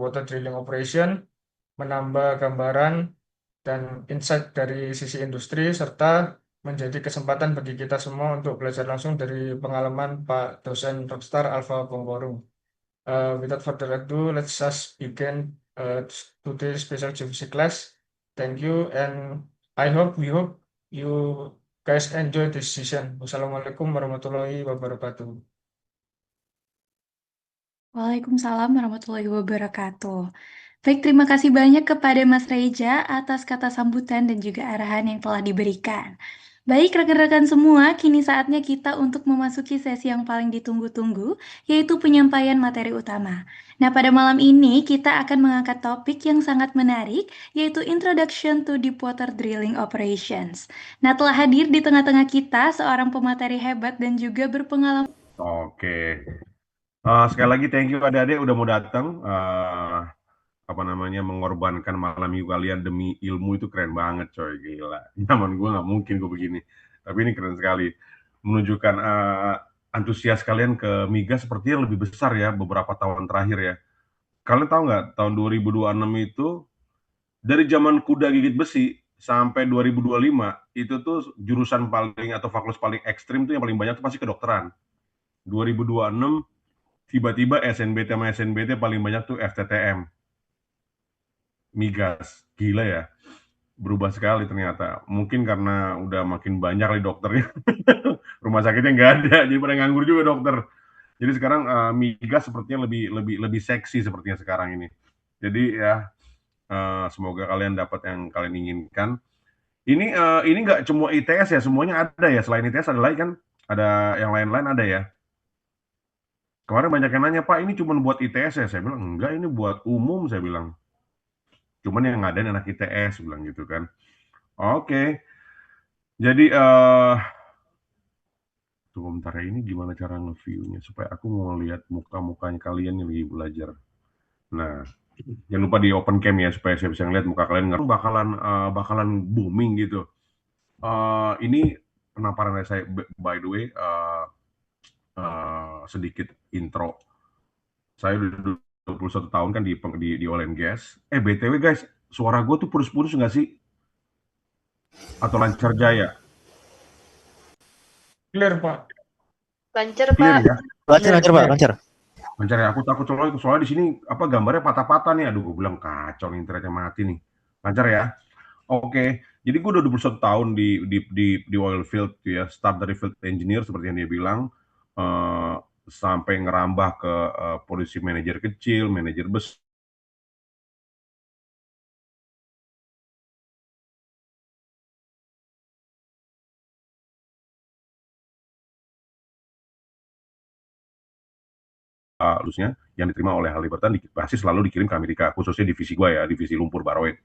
water drilling operation, menambah gambaran dan insight dari sisi industri, serta menjadi kesempatan bagi kita semua untuk belajar langsung dari pengalaman Pak dosen Rockstar Alfa Pongkorung. Without further ado, let's just begin today's special geography class. Thank you, and we hope you guys enjoy this session. Wassalamualaikum warahmatullahi wabarakatuh. Waalaikumsalam warahmatullahi wabarakatuh. Baik, terima kasih banyak kepada Mas Reja atas kata sambutan dan juga arahan yang telah diberikan. Baik, rekan-rekan semua, kini saatnya kita untuk memasuki sesi yang paling ditunggu-tunggu, yaitu penyampaian materi utama. Nah, pada malam ini kita akan mengangkat topik yang sangat menarik, yaitu Introduction to Deepwater Drilling Operations. Nah, telah hadir di tengah-tengah kita seorang pemateri hebat dan juga berpengalaman. Oke. Sekali lagi thank you adik-adik udah mau datang. Mengorbankan malam minggu kalian demi ilmu itu keren banget coy, gila. Zaman gue nggak mungkin gue begini. Tapi ini keren sekali. Menunjukkan antusias kalian ke migas sepertinya lebih besar ya beberapa tahun terakhir ya. Kalian tahu nggak tahun 2026 itu dari zaman kuda gigit besi sampai 2025 itu tuh jurusan paling atau fakultas paling ekstrim tuh yang paling banyak tuh pasti kedokteran. 2026 tiba-tiba SNBT sama SNBT paling banyak tuh FTTM. Migas, gila ya. Berubah sekali ternyata. Mungkin karena udah makin banyak nih dokternya. Rumah sakitnya nggak ada, jadi pada nganggur juga dokter. Jadi sekarang migas sepertinya lebih seksi sepertinya sekarang ini. Jadi ya semoga kalian dapat yang kalian inginkan. Ini nggak cuma ITS ya, semuanya ada ya. Selain ITS ada lagi kan? Ada yang lain-lain ada ya. Kemarin banyak yang nanya, Pak ini cuma buat ITS ya? Saya bilang enggak, ini buat umum saya bilang. Cuman yang ngadain anak ITS bilang gitu kan. Oke. Jadi tunggu bentar ya, ini gimana cara nge-view-nya supaya aku mau lihat muka-mukanya kalian yang lagi belajar. Nah, jangan lupa di open cam ya supaya saya bisa ngeliat muka kalian. Bakalan booming gitu. Ini penamparan dari saya, by the way, sedikit intro. Saya udah 21 tahun kan di oil and gas. BTW guys, suara gue tuh putus-putus nggak sih? Atau lancar jaya? Clear, Pak. Lancar, Clear Pak. ya? Lancar, Pak, lancar. Lancar ya, aku takut soalnya di sini gambarnya patah-patah nih. Aduh, gue bilang kacau nih, internetnya mati nih. Lancar ya? Oke. Jadi gue udah 21 tahun di oil field ya, start dari field engineer seperti yang dia bilang, sampai ngerambah ke posisi manajer kecil, manajer besar. Harusnya yang diterima oleh Halliburton pasti selalu dikirim ke Amerika, khususnya divisi gue ya, divisi lumpur Baroid.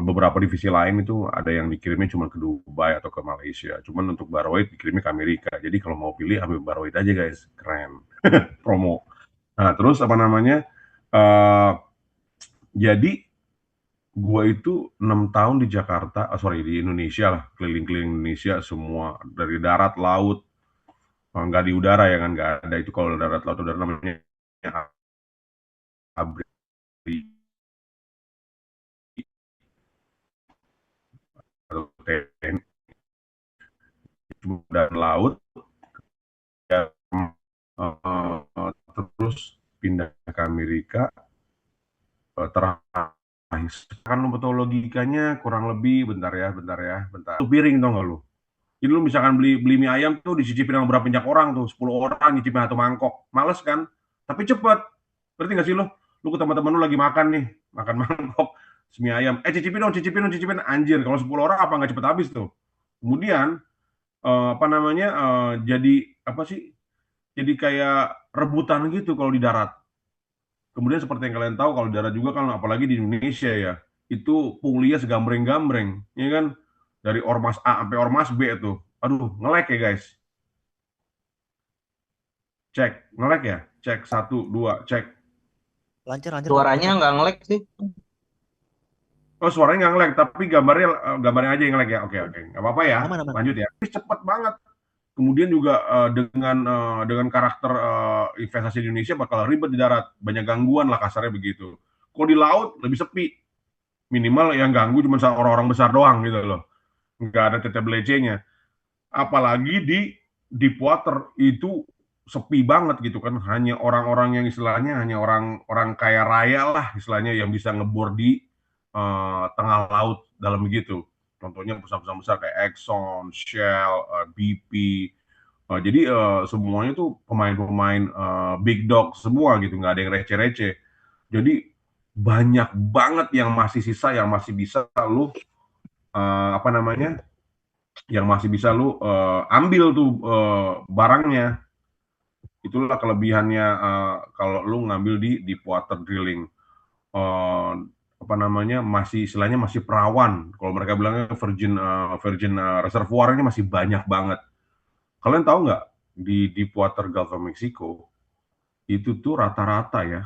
Beberapa divisi lain itu ada yang dikirimnya cuma ke Dubai atau ke Malaysia. Cuman untuk Baroid dikirimnya ke Amerika. Jadi kalau mau pilih ambil Baroid aja guys, keren. Promo. Nah terus jadi gue itu 6 tahun di Jakarta, di Indonesia lah, keliling-keliling Indonesia semua dari darat laut. Nggak di udara ya kan, nggak ada itu kalau darat laut udara namanya abri atau TNI dan laut ya, terus pindah ke Amerika terakhir kan betul logikanya kurang lebih bentar ya itu piring tau nggak lu. Jadi lu misalkan beli mie ayam tuh dicicipin sama berapa banyak orang tuh, 10 orang nyicipin satu mangkok. Males kan? Tapi cepet. Berarti nggak sih lu? Lu ke teman-teman lu lagi makan nih, makan mangkok mie ayam. Cicipin dong, cicipin. Anjir, kalau 10 orang apa nggak cepet habis tuh. Kemudian jadi apa sih? Jadi kayak rebutan gitu kalau di darat. Kemudian seperti yang kalian tahu kalau di darat juga kan apalagi di Indonesia ya, itu punglinya segambreng-gambreng, ya kan? Dari ormas A sampai ormas B tuh. Aduh, nge-lag ya guys. Cek, nge-lag ya? Cek, 1, 2, cek. Lancar, Suaranya Pak. nggak nge-lag sih. Oh, suaranya nggak nge-lag, tapi gambarnya aja yang nge-lag ya. Oke. Nggak apa-apa ya. Aman. Lanjut ya. Cepet banget. Kemudian juga dengan karakter investasi di Indonesia bakal ribet di darat, banyak gangguan lah kasarnya begitu. Kalau di laut lebih sepi, minimal yang ganggu cuma orang-orang besar doang gitu loh, nggak ada tete belecenya. Apalagi di deep water itu sepi banget gitu kan, hanya orang-orang yang istilahnya hanya orang kaya raya lah istilahnya yang bisa ngebor di tengah laut dalam begitu. Contohnya perusahaan-perusahaan besar kayak Exxon, Shell, BP. Jadi semuanya tuh pemain-pemain big dog semua gitu, nggak ada yang receh-receh. Jadi banyak banget yang masih sisa, yang masih bisa lu apa namanya, yang masih bisa lu ambil tuh barangnya. Itulah kelebihannya kalau lu ngambil di deep water drilling. Eh, apa namanya, masih istilahnya masih perawan. Kalau mereka bilangnya virgin reservoirnya masih banyak banget. Kalian tahu nggak di deep water Gulf of Mexico itu tuh rata-rata ya.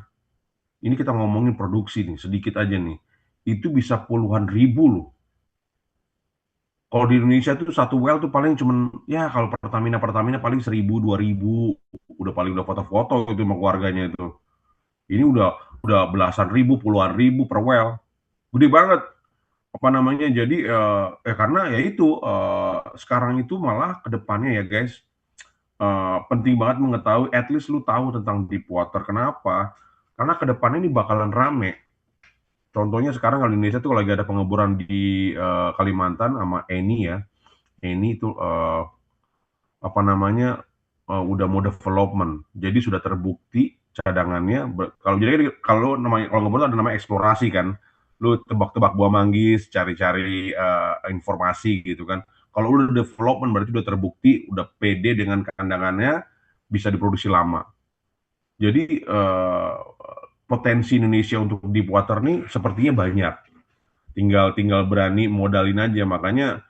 Ini kita ngomongin produksi nih, sedikit aja nih. Itu bisa puluhan ribu loh. Kalau di Indonesia tuh satu well tuh paling cuman ya kalau Pertamina paling 1.000 2.000 udah foto-foto itu sama keluarganya itu. Ini udah belasan ribu, puluhan ribu per well. Gede banget. Apa namanya? Jadi karena ya itu sekarang itu malah ke depannya ya guys, penting banget mengetahui, at least lu tahu tentang deep water. Kenapa? Karena ke depannya ini bakalan rame. Contohnya sekarang kalau di Indonesia tuh lagi ada pengeboran di Kalimantan sama Eni ya. Eni itu apa namanya, udah mau development. Jadi sudah terbukti cadangannya. Kalau jadi kalau namanya kalau ngebor ada namanya eksplorasi kan. Lu tebak-tebak buah manggis, cari-cari informasi gitu kan. Kalau udah development berarti udah terbukti, udah pede dengan kandangannya, bisa diproduksi lama. Jadi potensi Indonesia untuk deep water nih sepertinya banyak. Tinggal berani modalin aja. Makanya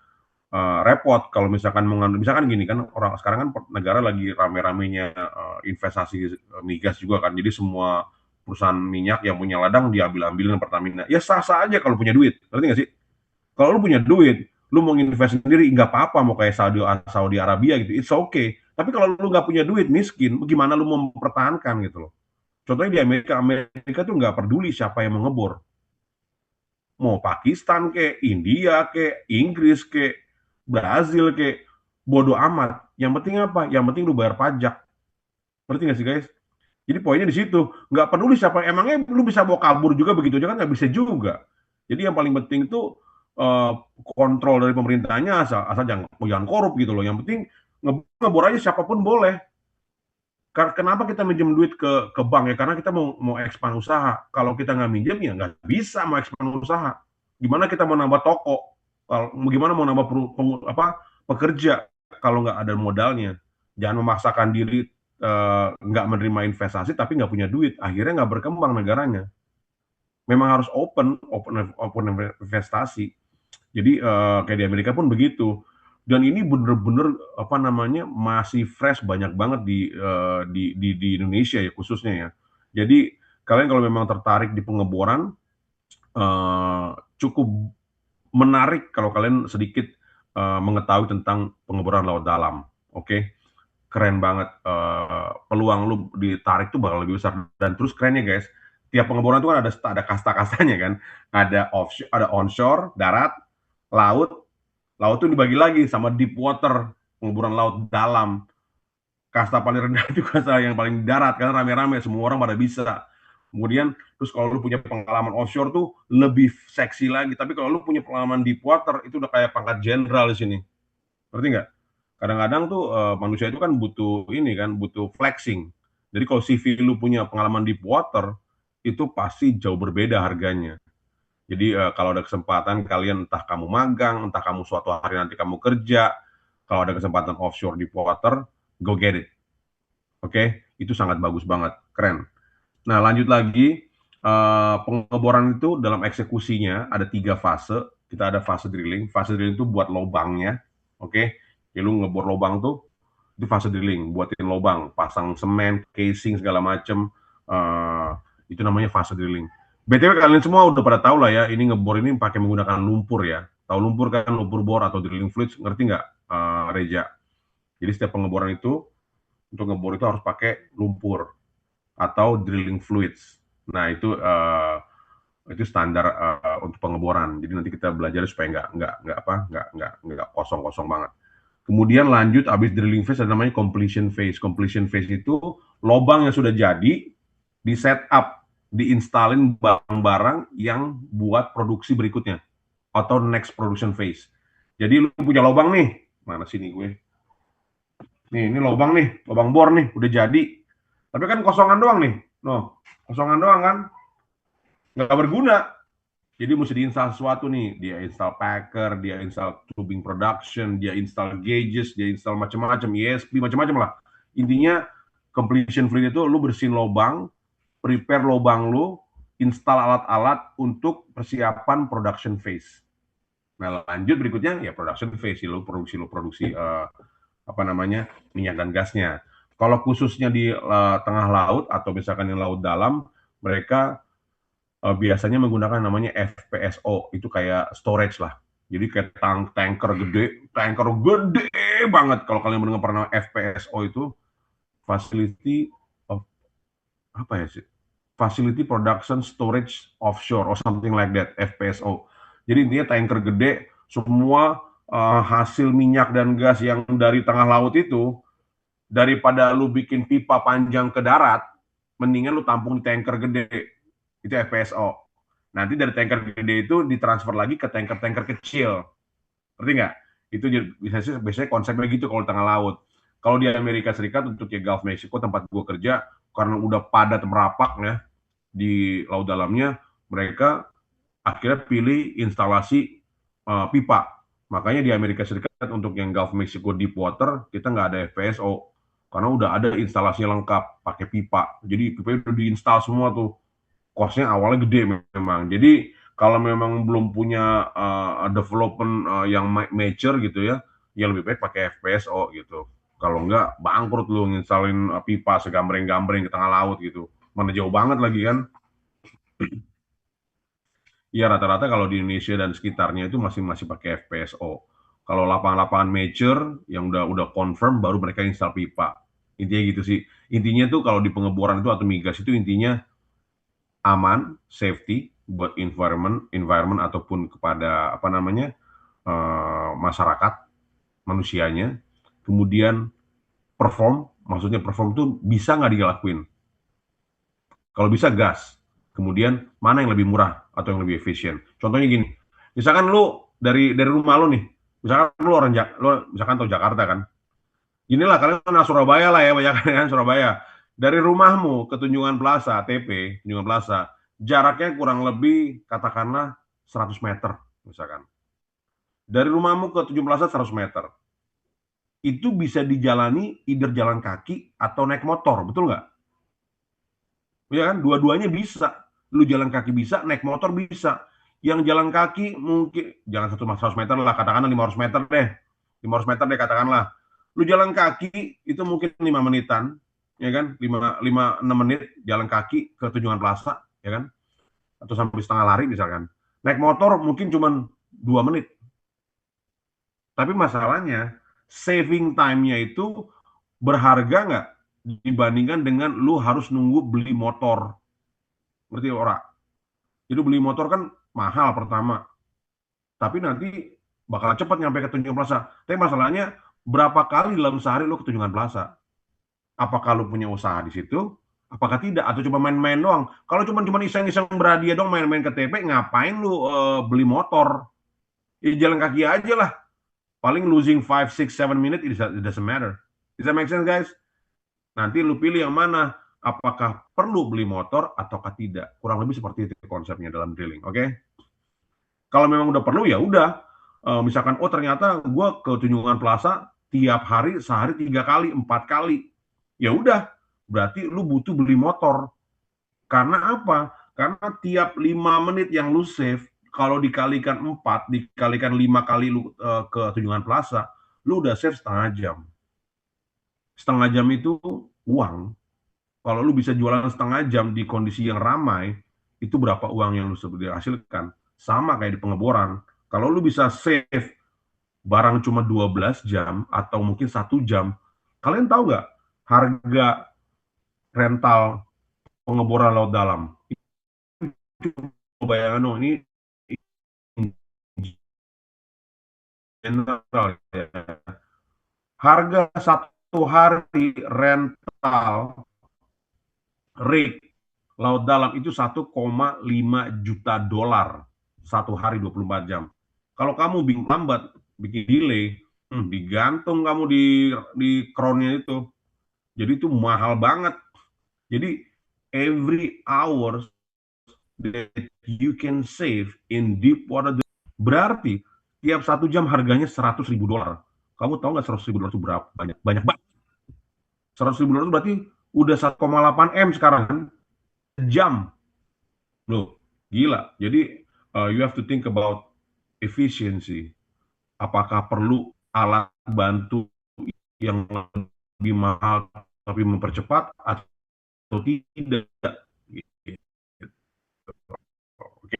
repot kalau misalkan misalkan gini kan, orang sekarang kan negara lagi rame-ramenya investasi migas juga kan. Jadi semua perusahaan minyak yang punya ladang diambil-ambilin Pertamina. Ya sah-sah aja kalau punya duit. Ngerti nggak sih? Kalau lu punya duit, lu mau invest sendiri nggak apa-apa, mau kayak Saudi Arabia gitu, it's okay. Tapi kalau lu nggak punya duit, miskin, gimana lu mau mempertahankan gitu loh. Contohnya di Amerika tuh nggak peduli siapa yang mau ngebor. Mau Pakistan ke, India ke, Inggris ke, Brazil ke, bodoh amat. Yang penting apa? Yang penting lu bayar pajak. Ngerti nggak sih guys? Jadi poinnya di situ. Nggak peduli siapa. Emangnya lu bisa bawa kabur juga begitu aja kan nggak bisa juga. Jadi yang paling penting itu eh, kontrol dari pemerintahnya, asal jangan korup gitu loh. Yang penting ngebor aja siapapun boleh. Kenapa kita minjem duit ke bank ya? Karena kita mau expand usaha. Kalau kita nggak minjem ya nggak bisa mau expand usaha. Gimana kita mau nambah toko? Gimana mau nambah pekerja kalau nggak ada modalnya? Jangan memaksakan diri nggak menerima investasi tapi nggak punya duit. Akhirnya nggak berkembang negaranya. Memang harus open investasi. Jadi kayak di Amerika pun begitu. Dan ini bener-bener apa namanya masih fresh banyak banget di Indonesia ya khususnya ya. Jadi kalian kalau memang tertarik di pengeboran cukup menarik kalau kalian sedikit mengetahui tentang pengeboran laut dalam. Oke, keren banget. Peluang lu ditarik tuh bakal lebih besar. Dan terus kerennya guys, tiap pengeboran itu kan ada kasta-kastanya kan. Ada offshore, ada onshore, darat, laut. Laut itu dibagi lagi sama deep water, pengeboran laut dalam. Kasta paling rendah itu kasta yang paling darat, karena rame-rame, semua orang pada bisa. Kemudian, terus kalau lu punya pengalaman offshore tuh lebih seksi lagi. Tapi kalau lu punya pengalaman deep water, itu udah kayak pangkat jenderal di sini. Ngerti nggak? Kadang-kadang tuh manusia itu kan butuh ini kan, butuh flexing. Jadi kalau CV lu punya pengalaman deep water, itu pasti jauh berbeda harganya. Jadi kalau ada kesempatan kalian entah kamu magang, entah kamu suatu hari nanti kamu kerja, kalau ada kesempatan offshore di water, go get it. Oke, itu sangat bagus banget, keren. Nah lanjut lagi, pengeboran itu dalam eksekusinya ada 3 fase. Kita ada fase drilling. Fase drilling itu buat lubangnya, oke. Jadi lu ngebor lubang tuh, itu fase drilling, buatin lubang, pasang semen, casing segala macem. Itu namanya fase drilling. BTW kalian semua udah pada tahu lah ya, ini ngebor ini pakai menggunakan lumpur ya. Tahu lumpur kan, lumpur bor atau drilling fluids, ngerti nggak, Reja? Jadi setiap pengeboran itu, untuk ngebor itu harus pakai lumpur atau drilling fluids. Nah itu standar untuk pengeboran. Jadi nanti kita belajar supaya nggak kosong-kosong banget. Kemudian lanjut habis drilling phase ada namanya completion phase. Completion phase itu lubang yang sudah jadi di setup, diinstalin barang-barang yang buat produksi berikutnya atau next production phase. Jadi lu punya lubang nih, mana sini gue? Nih, ini lubang nih, lubang bor nih, udah jadi. Tapi kan kosongan doang nih, no, kosongan doang kan, nggak berguna. Jadi mesti diinstal sesuatu nih, dia install packer, dia install tubing production, dia install gauges, dia install macam-macam, ESP, macam-macam lah. Intinya completion fluid itu lu bersihin lubang, prepare lubang lu, install alat-alat untuk persiapan production phase. Nah lanjut berikutnya ya production phase, lu produksi minyak dan gasnya. Kalau khususnya di tengah laut atau misalkan di laut dalam, mereka biasanya menggunakan namanya FPSO, itu kayak storage lah. Jadi kayak tanker gede banget. Kalau kalian mendengar pernah FPSO itu facility of apa ya sih? Facility Production Storage Offshore or something like that, FPSO. Jadi intinya tanker gede, semua hasil minyak dan gas yang dari tengah laut itu, daripada lu bikin pipa panjang ke darat, mendingan lu tampung di tanker gede. Itu FPSO. Nanti dari tanker gede itu ditransfer lagi ke tanker-tanker kecil. Ngerti nggak? Itu biasanya konsepnya gitu kalau di tengah laut. Kalau di Amerika Serikat untuk ya Gulf Mexico tempat gue kerja, karena udah padat merapak ya di laut dalamnya, mereka akhirnya pilih instalasi pipa. Makanya di Amerika Serikat untuk yang Gulf Mexico Deep Water kita nggak ada FPSO karena udah ada instalasinya lengkap pakai pipa. Jadi pipa udah diinstal semua tuh. Cost-nya awalnya gede memang. Jadi kalau memang belum punya development yang mature gitu ya lebih baik pakai FPSO gitu. Kalau enggak bangkrut lu nginstalin pipa segambreng-gambreng ke tengah laut gitu. Mana jauh banget lagi kan. Ya rata-rata kalau di Indonesia dan sekitarnya itu masih pakai FPSO. Kalau lapangan-lapangan mature yang udah confirm baru mereka install pipa. Intinya gitu sih. Intinya tuh kalau di pengeboran itu atau migas itu intinya aman, safety buat environment ataupun kepada masyarakat manusianya. Kemudian maksudnya perform tuh bisa nggak dilakuin? Kalau bisa gas. Kemudian mana yang lebih murah atau yang lebih efisien? Contohnya gini, misalkan lu dari rumah lu nih, misalkan lu misalkan tahu Jakarta kan, inilah kalian Surabaya lah ya, banyak kan Surabaya. Dari rumahmu ke Tunjungan Plaza, TP, Tunjungan Plaza, jaraknya kurang lebih katakanlah 100 meter misalkan. Dari rumahmu ke Tunjungan Plaza 100 meter. Itu bisa dijalani either jalan kaki atau naik motor, betul nggak? Ya kan, dua-duanya bisa. Lu jalan kaki bisa, naik motor bisa. Yang jalan kaki mungkin jangan 100 meter lah, katakanlah 500 meter deh. 500 meter deh katakanlah. Lu jalan kaki itu mungkin 5 menitan, ya kan? 5-6 menit jalan kaki ke Tunjungan Plaza, ya kan? Atau sampai setengah lari misalkan. Naik motor mungkin cuma 2 menit. Tapi masalahnya saving time-nya itu berharga nggak dibandingkan dengan lu harus nunggu beli motor. Ngerti orang? Jadi beli motor kan mahal pertama. Tapi nanti bakal cepat nyampe ke Tunjungan Plaza. Tapi masalahnya berapa kali dalam sehari lu ke Tunjungan Plaza? Apakah lu punya usaha di situ? Apakah tidak? Atau cuma main-main doang? Kalau cuma iseng-iseng berhadiah dong main-main ke TP, ngapain lu beli motor? Ya jalan kaki aja lah. Paling losing 5, 6, 7 minutes, it doesn't matter. Does that make sense, guys? Nanti lu pilih yang mana. Apakah perlu beli motor ataukah tidak? Kurang lebih seperti itu konsepnya dalam drilling, oke? Kalau memang udah perlu ya udah. Misalkan, oh ternyata gue ke Tunjungan Plaza tiap hari, sehari 3 kali, 4 kali. Ya udah, berarti lu butuh beli motor. Karena apa? Karena tiap 5 menit yang lu save, kalau dikalikan 4, dikalikan 5 kali lu ke Tunjungan Plaza, lu udah save setengah jam. Setengah jam itu uang. Kalau lu bisa jualan setengah jam di kondisi yang ramai, itu berapa uang yang lu hasilkan? Sama kayak di pengeboran. Kalau lu bisa save barang cuma 12 jam atau mungkin 1 jam, kalian tahu nggak harga rental pengeboran laut dalam? Bayangan dong, ini general ya. Harga 1 hari rental rig laut dalam itu 1,5 juta dolar 1 hari 24 jam. Kalau kamu bikin lambat, bikin delay, digantung kamu di crown-nya itu. Jadi itu mahal banget. Jadi every hour that you can save in deep water, berarti tiap 1 jam harganya 100.000 dolar. Kamu tahu nggak 100.000 dolar itu berapa? Banyak, banyak banget. 100.000 dolar itu berarti udah 1,8 M sekarang kan? Jam. Loh, gila. Jadi you have to think about efficiency. Apakah perlu alat bantu yang lebih mahal tapi mempercepat atau tidak? Oke.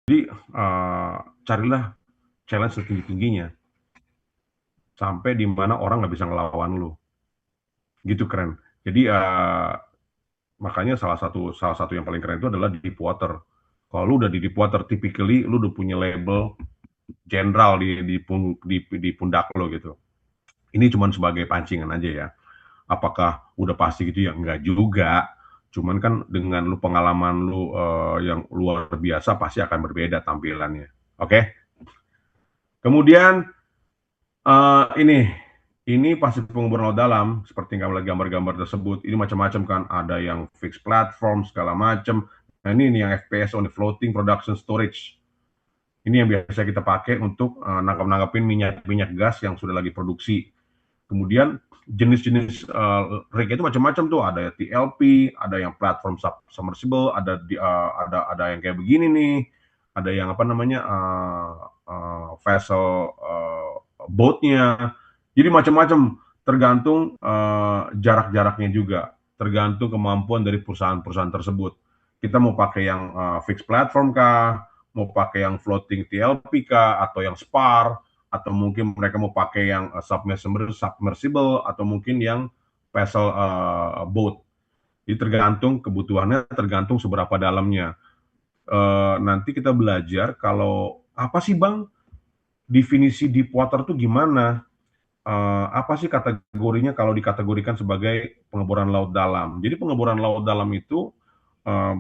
Jadi carilah challenge setinggi-tingginya sampai di mana orang nggak bisa ngelawan lu. Gitu keren. Jadi makanya salah satu yang paling keren itu adalah deep water. Kalau lu udah di deep water, typically lu udah punya label jenderal di pundak lo gitu. Ini cuma sebagai pancingan aja ya. Apakah udah pasti gitu ya? Enggak juga. Cuman kan dengan lu pengalaman lu yang luar biasa pasti akan berbeda tampilannya. Oke? Kemudian ini pasti pengeboran laut dalam seperti gambar-gambar tersebut. Ini macam-macam kan, ada yang fixed platform segala macam. Nah ini yang FPSO, floating production storage. Ini yang biasa kita pakai untuk nangkap-nangkapin minyak gas yang sudah lagi produksi. Kemudian jenis-jenis rig itu macam-macam tuh, ada TLP, ada yang platform submersible, ada yang kayak begini nih, ada yang apa namanya vessel boatnya. Jadi macam-macam, tergantung jarak-jaraknya juga, tergantung kemampuan dari perusahaan-perusahaan tersebut. Kita mau pakai yang fixed platform kah, mau pakai yang floating TLP kah, atau yang spar, atau mungkin mereka mau pakai yang submersible, atau mungkin yang vessel boat. Jadi tergantung kebutuhannya, tergantung seberapa dalamnya. Nanti kita belajar kalau apa sih Bang definisi deep water tuh gimana? Apa sih kategorinya kalau dikategorikan sebagai pengeboran laut dalam? Jadi pengeboran laut dalam itu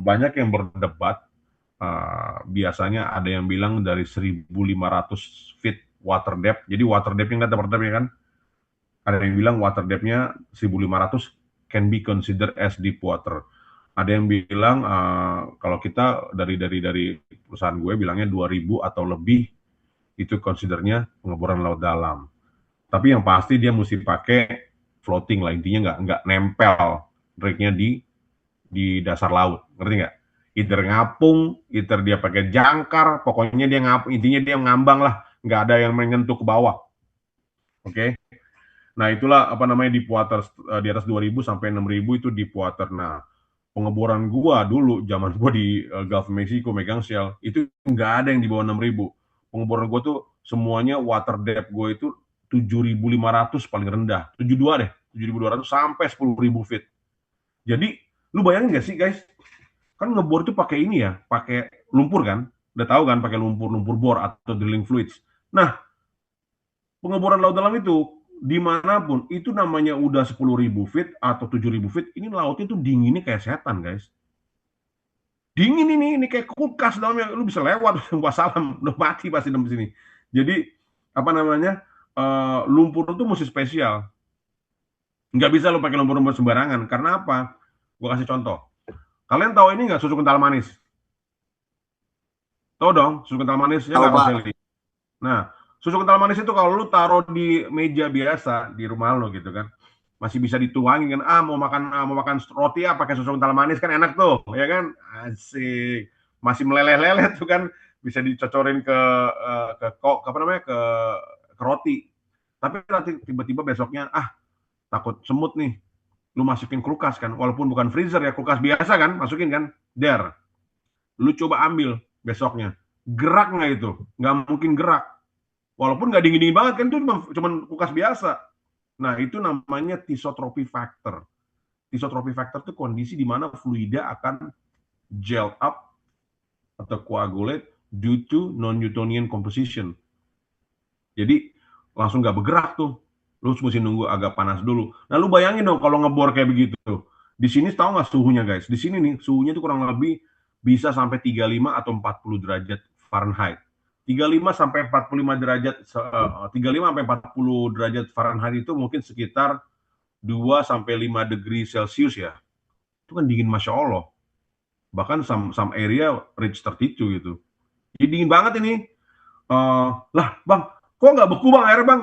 banyak yang berdebat. Biasanya ada yang bilang dari 1.500 feet water depth. Jadi water depth-nya nggak water depth-nya kan? Ada yang bilang water depth-nya 1.500 can be considered as deep water. Ada yang bilang kalau kita dari perusahaan gue bilangnya 2.000 atau lebih itu considernya pengeboran laut dalam. Tapi yang pasti dia mesti pakai floating lah, intinya nggak nempel rig-nya di dasar laut, ngerti nggak? Either ngapung, either dia pakai jangkar, pokoknya dia ngapung, intinya dia ngambang lah, nggak ada yang menyentuh ke bawah. Oke? Nah itulah apa namanya deep water, di atas 2.000 sampai 6.000 itu deep water. Nah Pengeboran gua dulu, zaman gua di Gulf of Mexico megang Shell, itu nggak ada yang di bawah 6.000. Pengeboran gua tuh semuanya water depth gua itu 7.500 paling rendah, 72 deh, 7.200 sampai 10.000 feet. Jadi lu bayangin nggak sih guys, kan ngebor itu pakai ini ya, pakai lumpur kan, udah tahu kan pakai lumpur bor atau drilling fluids. Nah, pengeboran laut dalam itu dimanapun itu namanya udah 10.000 feet atau 7.000 feet, ini lautnya tuh dinginnya kayak setan guys. Dingin ini kayak kulkas dalamnya, lu bisa lewat wassalam, udah mati pasti di sini. Jadi apa namanya, lumpur itu mesti spesial, nggak bisa lu pakai lumpur-lumpur sembarangan. Karena apa? Gua kasih contoh. Kalian tahu ini nggak, susu kental manis? Tahu dong susu kental manis ya Tahu, nggak, Mas Pak. Eli? Nah, susu kental manis itu kalau lu taruh di meja biasa di rumah lo gitu kan, masih bisa dituangin kan, mau makan roti pakai susu kental manis kan enak tuh, ya kan? Asik. Masih meleleh-leleh tuh kan, bisa dicocorin ke apa namanya, ke roti. Tapi nanti tiba-tiba besoknya takut semut nih. Lu masukin kulkas kan, walaupun bukan freezer ya, kulkas biasa kan, masukin kan, lu coba ambil besoknya, gerak nggak itu? Nggak mungkin gerak. Walaupun nggak dingin-dingin banget kan, itu cuma kulkas biasa. Nah, itu namanya thesotropy factor. Thesotropy factor itu kondisi di mana fluida akan gel up atau coagulate due to non-Newtonian composition. Jadi langsung nggak bergerak tuh. Lu mesti nunggu agak panas dulu. Nah, lu bayangin dong kalau ngebor kayak begitu. Di sini tahu nggak suhunya guys? Di sini nih suhunya tuh kurang lebih bisa sampai 35 atau 40 derajat Fahrenheit. 35 sampai 45 derajat 35 sampai 40 derajat Fahrenheit itu mungkin sekitar 2 sampai 5 degree Celcius ya. Itu kan dingin Masya Allah. Bahkan some area reach 32 gitu. Jadi dingin banget ini. Lah bang, kok nggak beku bang air bang?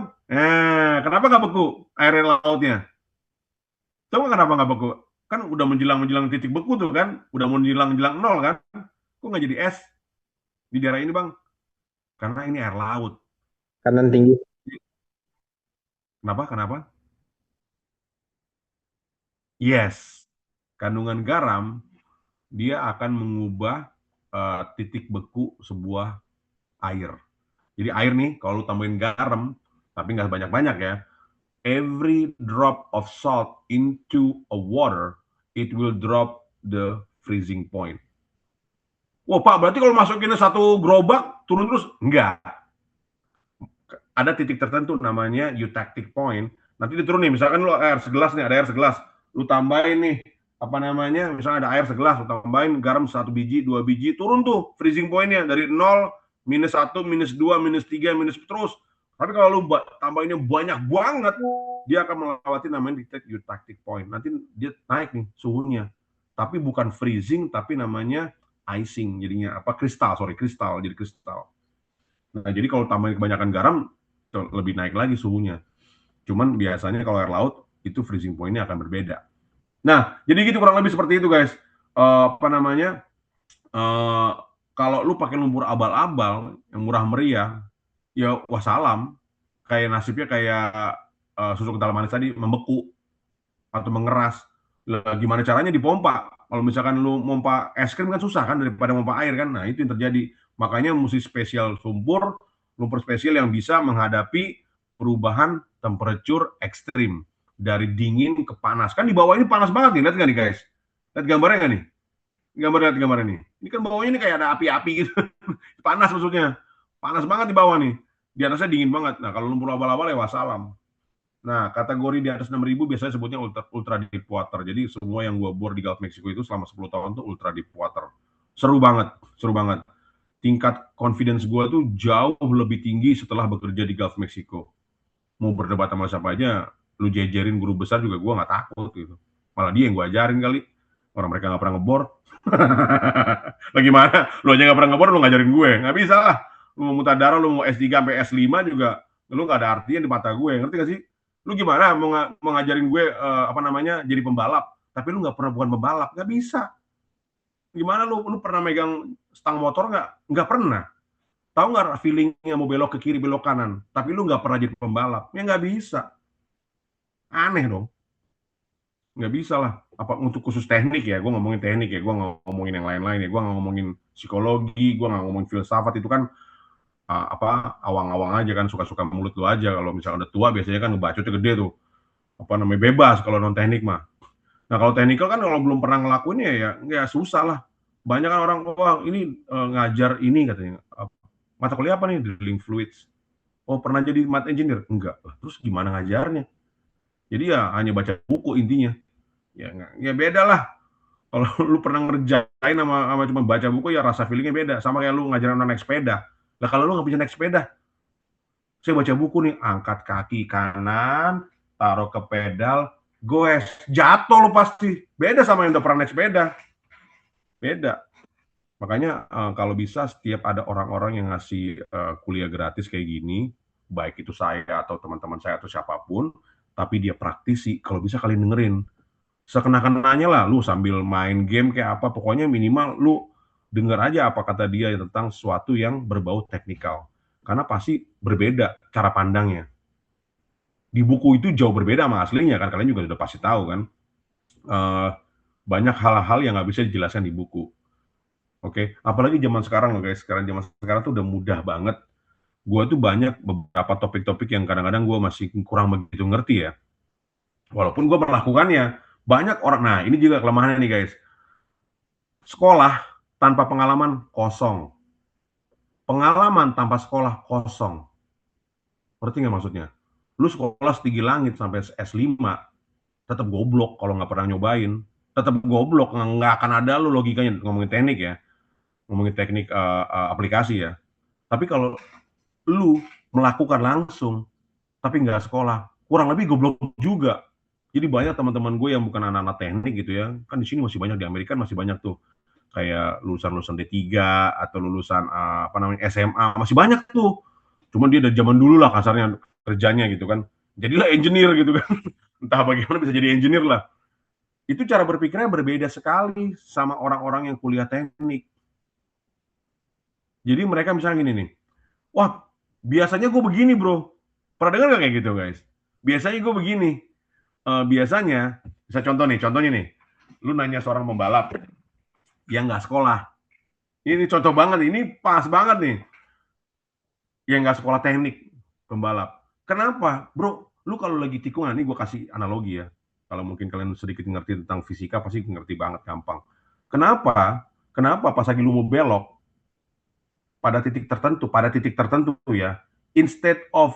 Kenapa nggak beku air lautnya? Tahu nggak kenapa nggak beku? Kan udah menjelang titik beku tuh kan, udah menjelang nol kan? Kok nggak jadi es di daerah ini bang? Karena ini air laut. Kanan tinggi. Kenapa? Yes, kandungan garam dia akan mengubah titik beku sebuah air. Jadi air nih, kalau lu tambahin garam, tapi nggak banyak-banyak ya, every drop of salt into a water, it will drop the freezing point. Wah Pak, berarti kalau masukin satu gerobak, turun terus? Enggak. Ada titik tertentu namanya eutectic point. Nanti diturun nih, misalkan lu air segelas nih, ada air segelas. Lu tambahin nih, apa namanya, misalnya ada air segelas, lu tambahin garam 1 biji, 2 biji, turun tuh freezing point-nya dari 0, minus 1, minus 2, minus 3, minus terus. Tapi kalau lu tambahinnya banyak banget, dia akan melewati namanya eutectic point. Nanti dia naik nih suhunya. Tapi bukan freezing, tapi namanya icing. Jadinya apa? Kristal, jadi kristal. Nah, jadi kalau tambahin kebanyakan garam, lebih naik lagi suhunya. Cuman biasanya kalau air laut, itu freezing point-nya akan berbeda. Nah, jadi gitu kurang lebih seperti itu guys. Apa namanya, kalau lu pakai lumpur abal-abal yang murah meriah, ya wassalam, kayak nasibnya kayak susu kental manis tadi membeku atau mengeras. Lah, gimana caranya dipompa? Kalau misalkan lu pompa es krim kan susah kan daripada pompa air kan. Nah, itu yang terjadi. Makanya mesti spesial lumpur spesial yang bisa menghadapi perubahan temperatur ekstrim dari dingin ke panas. Kan di bawah ini panas banget nih, lihat nggak nih guys? Lihat gambarnya nggak nih? Lihat gambar ini. Ini kan bawahnya ini kayak ada api-api gitu. Panas maksudnya. Panas banget di bawah nih. Di atasnya dingin banget. Nah, kalau lumpur abal-abal ya wassalam. Nah, kategori di atas 6.000 biasanya sebutnya ultra deep water. Jadi semua yang gue bor di Gulf Mexico itu selama 10 tahun tuh ultra deep water. Seru banget. Tingkat confidence gue tuh jauh lebih tinggi setelah bekerja di Gulf Mexico. Mau berdebat sama siapa aja, lu jejerin guru besar juga gue nggak takut gitu. Malah dia yang gue ajarin kali. Orang mereka nggak pernah ngebor. Lagi mana? Lu aja nggak pernah ngebor, lu ngajarin gue. Nggak bisa lah. Lu mau mutadara, lu mau S3 sampai S5 juga, lu nggak ada artinya di mata gue. Ngerti gak sih? Lu gimana mau ngajarin gue apa namanya jadi pembalap, tapi lu nggak pernah bukan pembalap, nggak bisa. Gimana lu pernah megang stang motor nggak pernah. Tahu nggak feelingnya mau belok ke kiri belok kanan, tapi lu nggak pernah jadi pembalap, ya nggak bisa. Aneh dong, nggak bisa lah. apa untuk khusus teknik ya, gue ngomongin teknik ya, gue nggak ngomongin yang lain-lain ya, gue nggak ngomongin psikologi, gue nggak ngomongin filsafat, itu kan awang-awang aja kan, suka-suka mulut lu aja. Kalau misalnya udah tua biasanya kan ngebacotnya gede tuh, apa namanya, bebas kalau non teknik mah. Nah kalau teknikal kan kalau belum pernah ngelakuinnya ya susah lah. Banyak kan orang, wah ini ngajar ini katanya, mata kuliah apa nih, drilling fluids. Oh pernah jadi mat engineer? Enggak. Lah, terus gimana ngajarnya? Jadi ya hanya baca buku intinya. Ya beda lah. Kalau lu pernah ngerjain sama cuma baca buku ya rasa feelingnya beda. Sama kayak lu ngajarin orang naik sepeda. Lah kalau lu nggak bisa naik sepeda, saya baca buku nih, angkat kaki kanan, taruh ke pedal, goes, jatuh lu pasti. Beda sama yang udah pernah naik sepeda. Beda. Makanya kalau bisa setiap ada orang-orang yang ngasih kuliah gratis kayak gini, baik itu saya atau teman-teman saya atau siapapun, tapi dia praktisi, kalau bisa kalian dengerin. Sekena-kenanya lah, lu sambil main game kayak apa, pokoknya minimal lu denger aja apa kata dia tentang sesuatu yang berbau teknikal. Karena pasti berbeda cara pandangnya. Di buku itu jauh berbeda sama aslinya kan, kalian juga udah pasti tahu kan. Banyak hal-hal yang nggak bisa dijelaskan di buku. Oke, apalagi zaman sekarang loh guys. Zaman sekarang tuh udah mudah banget. Gue tuh banyak beberapa topik-topik yang kadang-kadang gue masih kurang begitu ngerti ya. Walaupun gue melakukannya, banyak orang. Nah, ini juga kelemahannya nih guys. Sekolah tanpa pengalaman kosong. Pengalaman tanpa sekolah kosong. Ngerti nggak maksudnya? Lu sekolah setinggi langit sampai S5, tetap goblok kalau nggak pernah nyobain. Tetap goblok, nggak akan ada lu logikanya. Ngomongin teknik ya, ngomongin teknik aplikasi ya. Tapi kalau lu melakukan langsung, tapi nggak sekolah, kurang lebih goblok juga. Jadi banyak teman-teman gue yang bukan anak-anak teknik gitu ya, kan di sini masih banyak, di Amerika masih banyak tuh, kayak lulusan-lulusan D3 atau lulusan apa namanya SMA, masih banyak tuh. Cuman dia dari zaman dulu lah kasarnya kerjanya gitu kan. Jadilah engineer gitu kan. Entah bagaimana bisa jadi engineer lah. Itu cara berpikirnya berbeda sekali sama orang-orang yang kuliah teknik. Jadi mereka misalnya gini nih, wah biasanya gue begini bro. Pernah dengar nggak kayak gitu guys? Biasanya gue begini. Biasanya, bisa contohnya nih, lu nanya seorang pembalap yang nggak sekolah. Ini contoh banget, ini pas banget nih. Yang nggak sekolah teknik, pembalap. Kenapa? Bro, lu kalau lagi tikungan, ini gue kasih analogi ya. Kalau mungkin kalian sedikit ngerti tentang fisika, pasti ngerti banget, gampang. Kenapa? Kenapa pas lagi lu mau belok, pada titik tertentu ya, instead of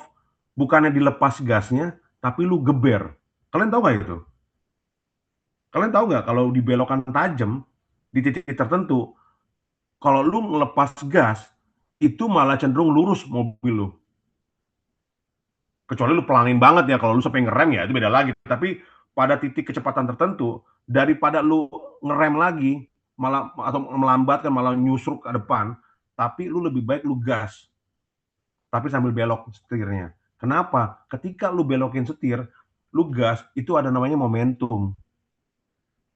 bukannya dilepas gasnya, tapi lu geber. Kalian tahu nggak itu? Kalian tahu nggak kalau di belokan tajam di titik tertentu, kalau lu melepas gas, itu malah cenderung lurus mobil lu. Kecuali lu pelanin banget ya, kalau lu sampai ngerem ya itu beda lagi. Tapi pada titik kecepatan tertentu, daripada lu ngerem lagi, malah atau melambatkan, malah nyusruk ke depan, tapi lu lebih baik lu gas. Tapi sambil belok setirnya. Kenapa? Ketika lu belokin setir, lu gas, itu ada namanya momentum.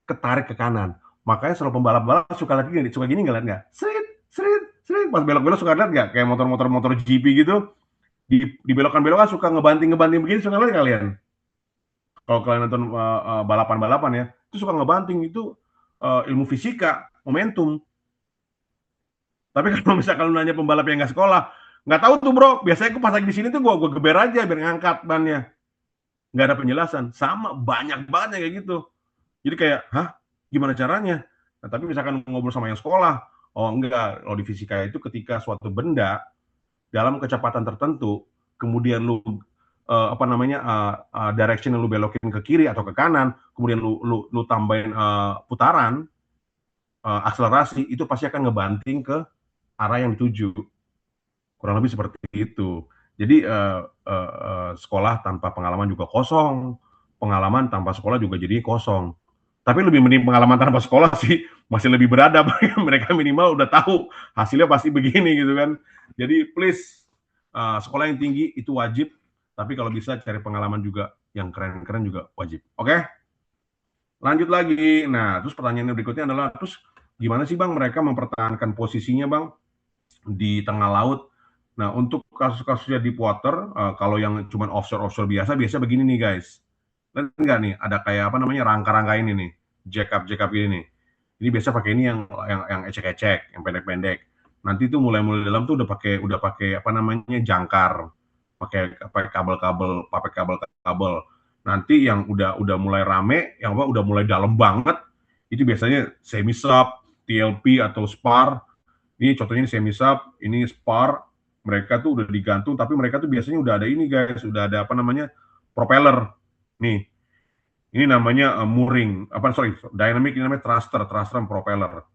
Ketarik ke kanan. Makanya selalu pembalap-balap suka gini nggak? Srit. Pas belok-belok suka lihat nggak? Kayak motor GP gitu. Di belokan-belokan suka ngebanting begini, suka lihat kalian? Kalau kalian nonton balapan-balapan ya, itu suka ngebanting. Itu ilmu fisika, momentum. Tapi kalau misalkan lu nanya pembalap yang nggak sekolah, nggak tahu tuh bro, biasanya gue pas lagi di sini tuh gue geber aja biar ngangkat bannya. Nggak ada penjelasan. Sama, banyak banget yang kayak gitu. Jadi kayak, hah? Gimana caranya? Nah, tapi misalkan ngobrol sama yang sekolah, oh enggak, kalau di fisika itu ketika suatu benda dalam kecepatan tertentu, kemudian lu direction yang lu belokin ke kiri atau ke kanan, kemudian lu tambahin putaran, akselerasi, itu pasti akan ngebanting ke arah yang dituju. Kurang lebih seperti itu. Jadi sekolah tanpa pengalaman juga kosong, pengalaman tanpa sekolah juga jadi kosong. Tapi lebih mending pengalaman tanpa sekolah sih, masih lebih beradab. Mereka minimal udah tahu hasilnya pasti begini gitu kan. Jadi please, sekolah yang tinggi itu wajib, tapi kalau bisa cari pengalaman juga yang keren-keren juga wajib. Oke? Lanjut lagi. Nah, terus pertanyaan berikutnya adalah, terus gimana sih Bang mereka mempertahankan posisinya Bang di tengah laut? Nah, untuk kasus-kasusnya deep water, kalau yang cuma offshore biasa begini nih guys. Lihat nggak nih, ada kayak apa namanya rangka-rangka ini nih. jack up ini nih. Ini biasa pakai ini yang ecek-ecek, yang pendek-pendek. Nanti tuh mulai dalam tuh udah pakai apa namanya jangkar, pakai kabel-kabel. Nanti yang udah mulai rame, yang apa udah mulai dalam banget, itu biasanya semi sub, TLP atau spar. Ini contohnya ini semi sub, ini spar. Mereka tuh udah digantung, tapi mereka tuh biasanya udah ada ini guys, udah ada apa namanya propeller. Nih, ini namanya mooring, dynamic, ini namanya thruster and propeller.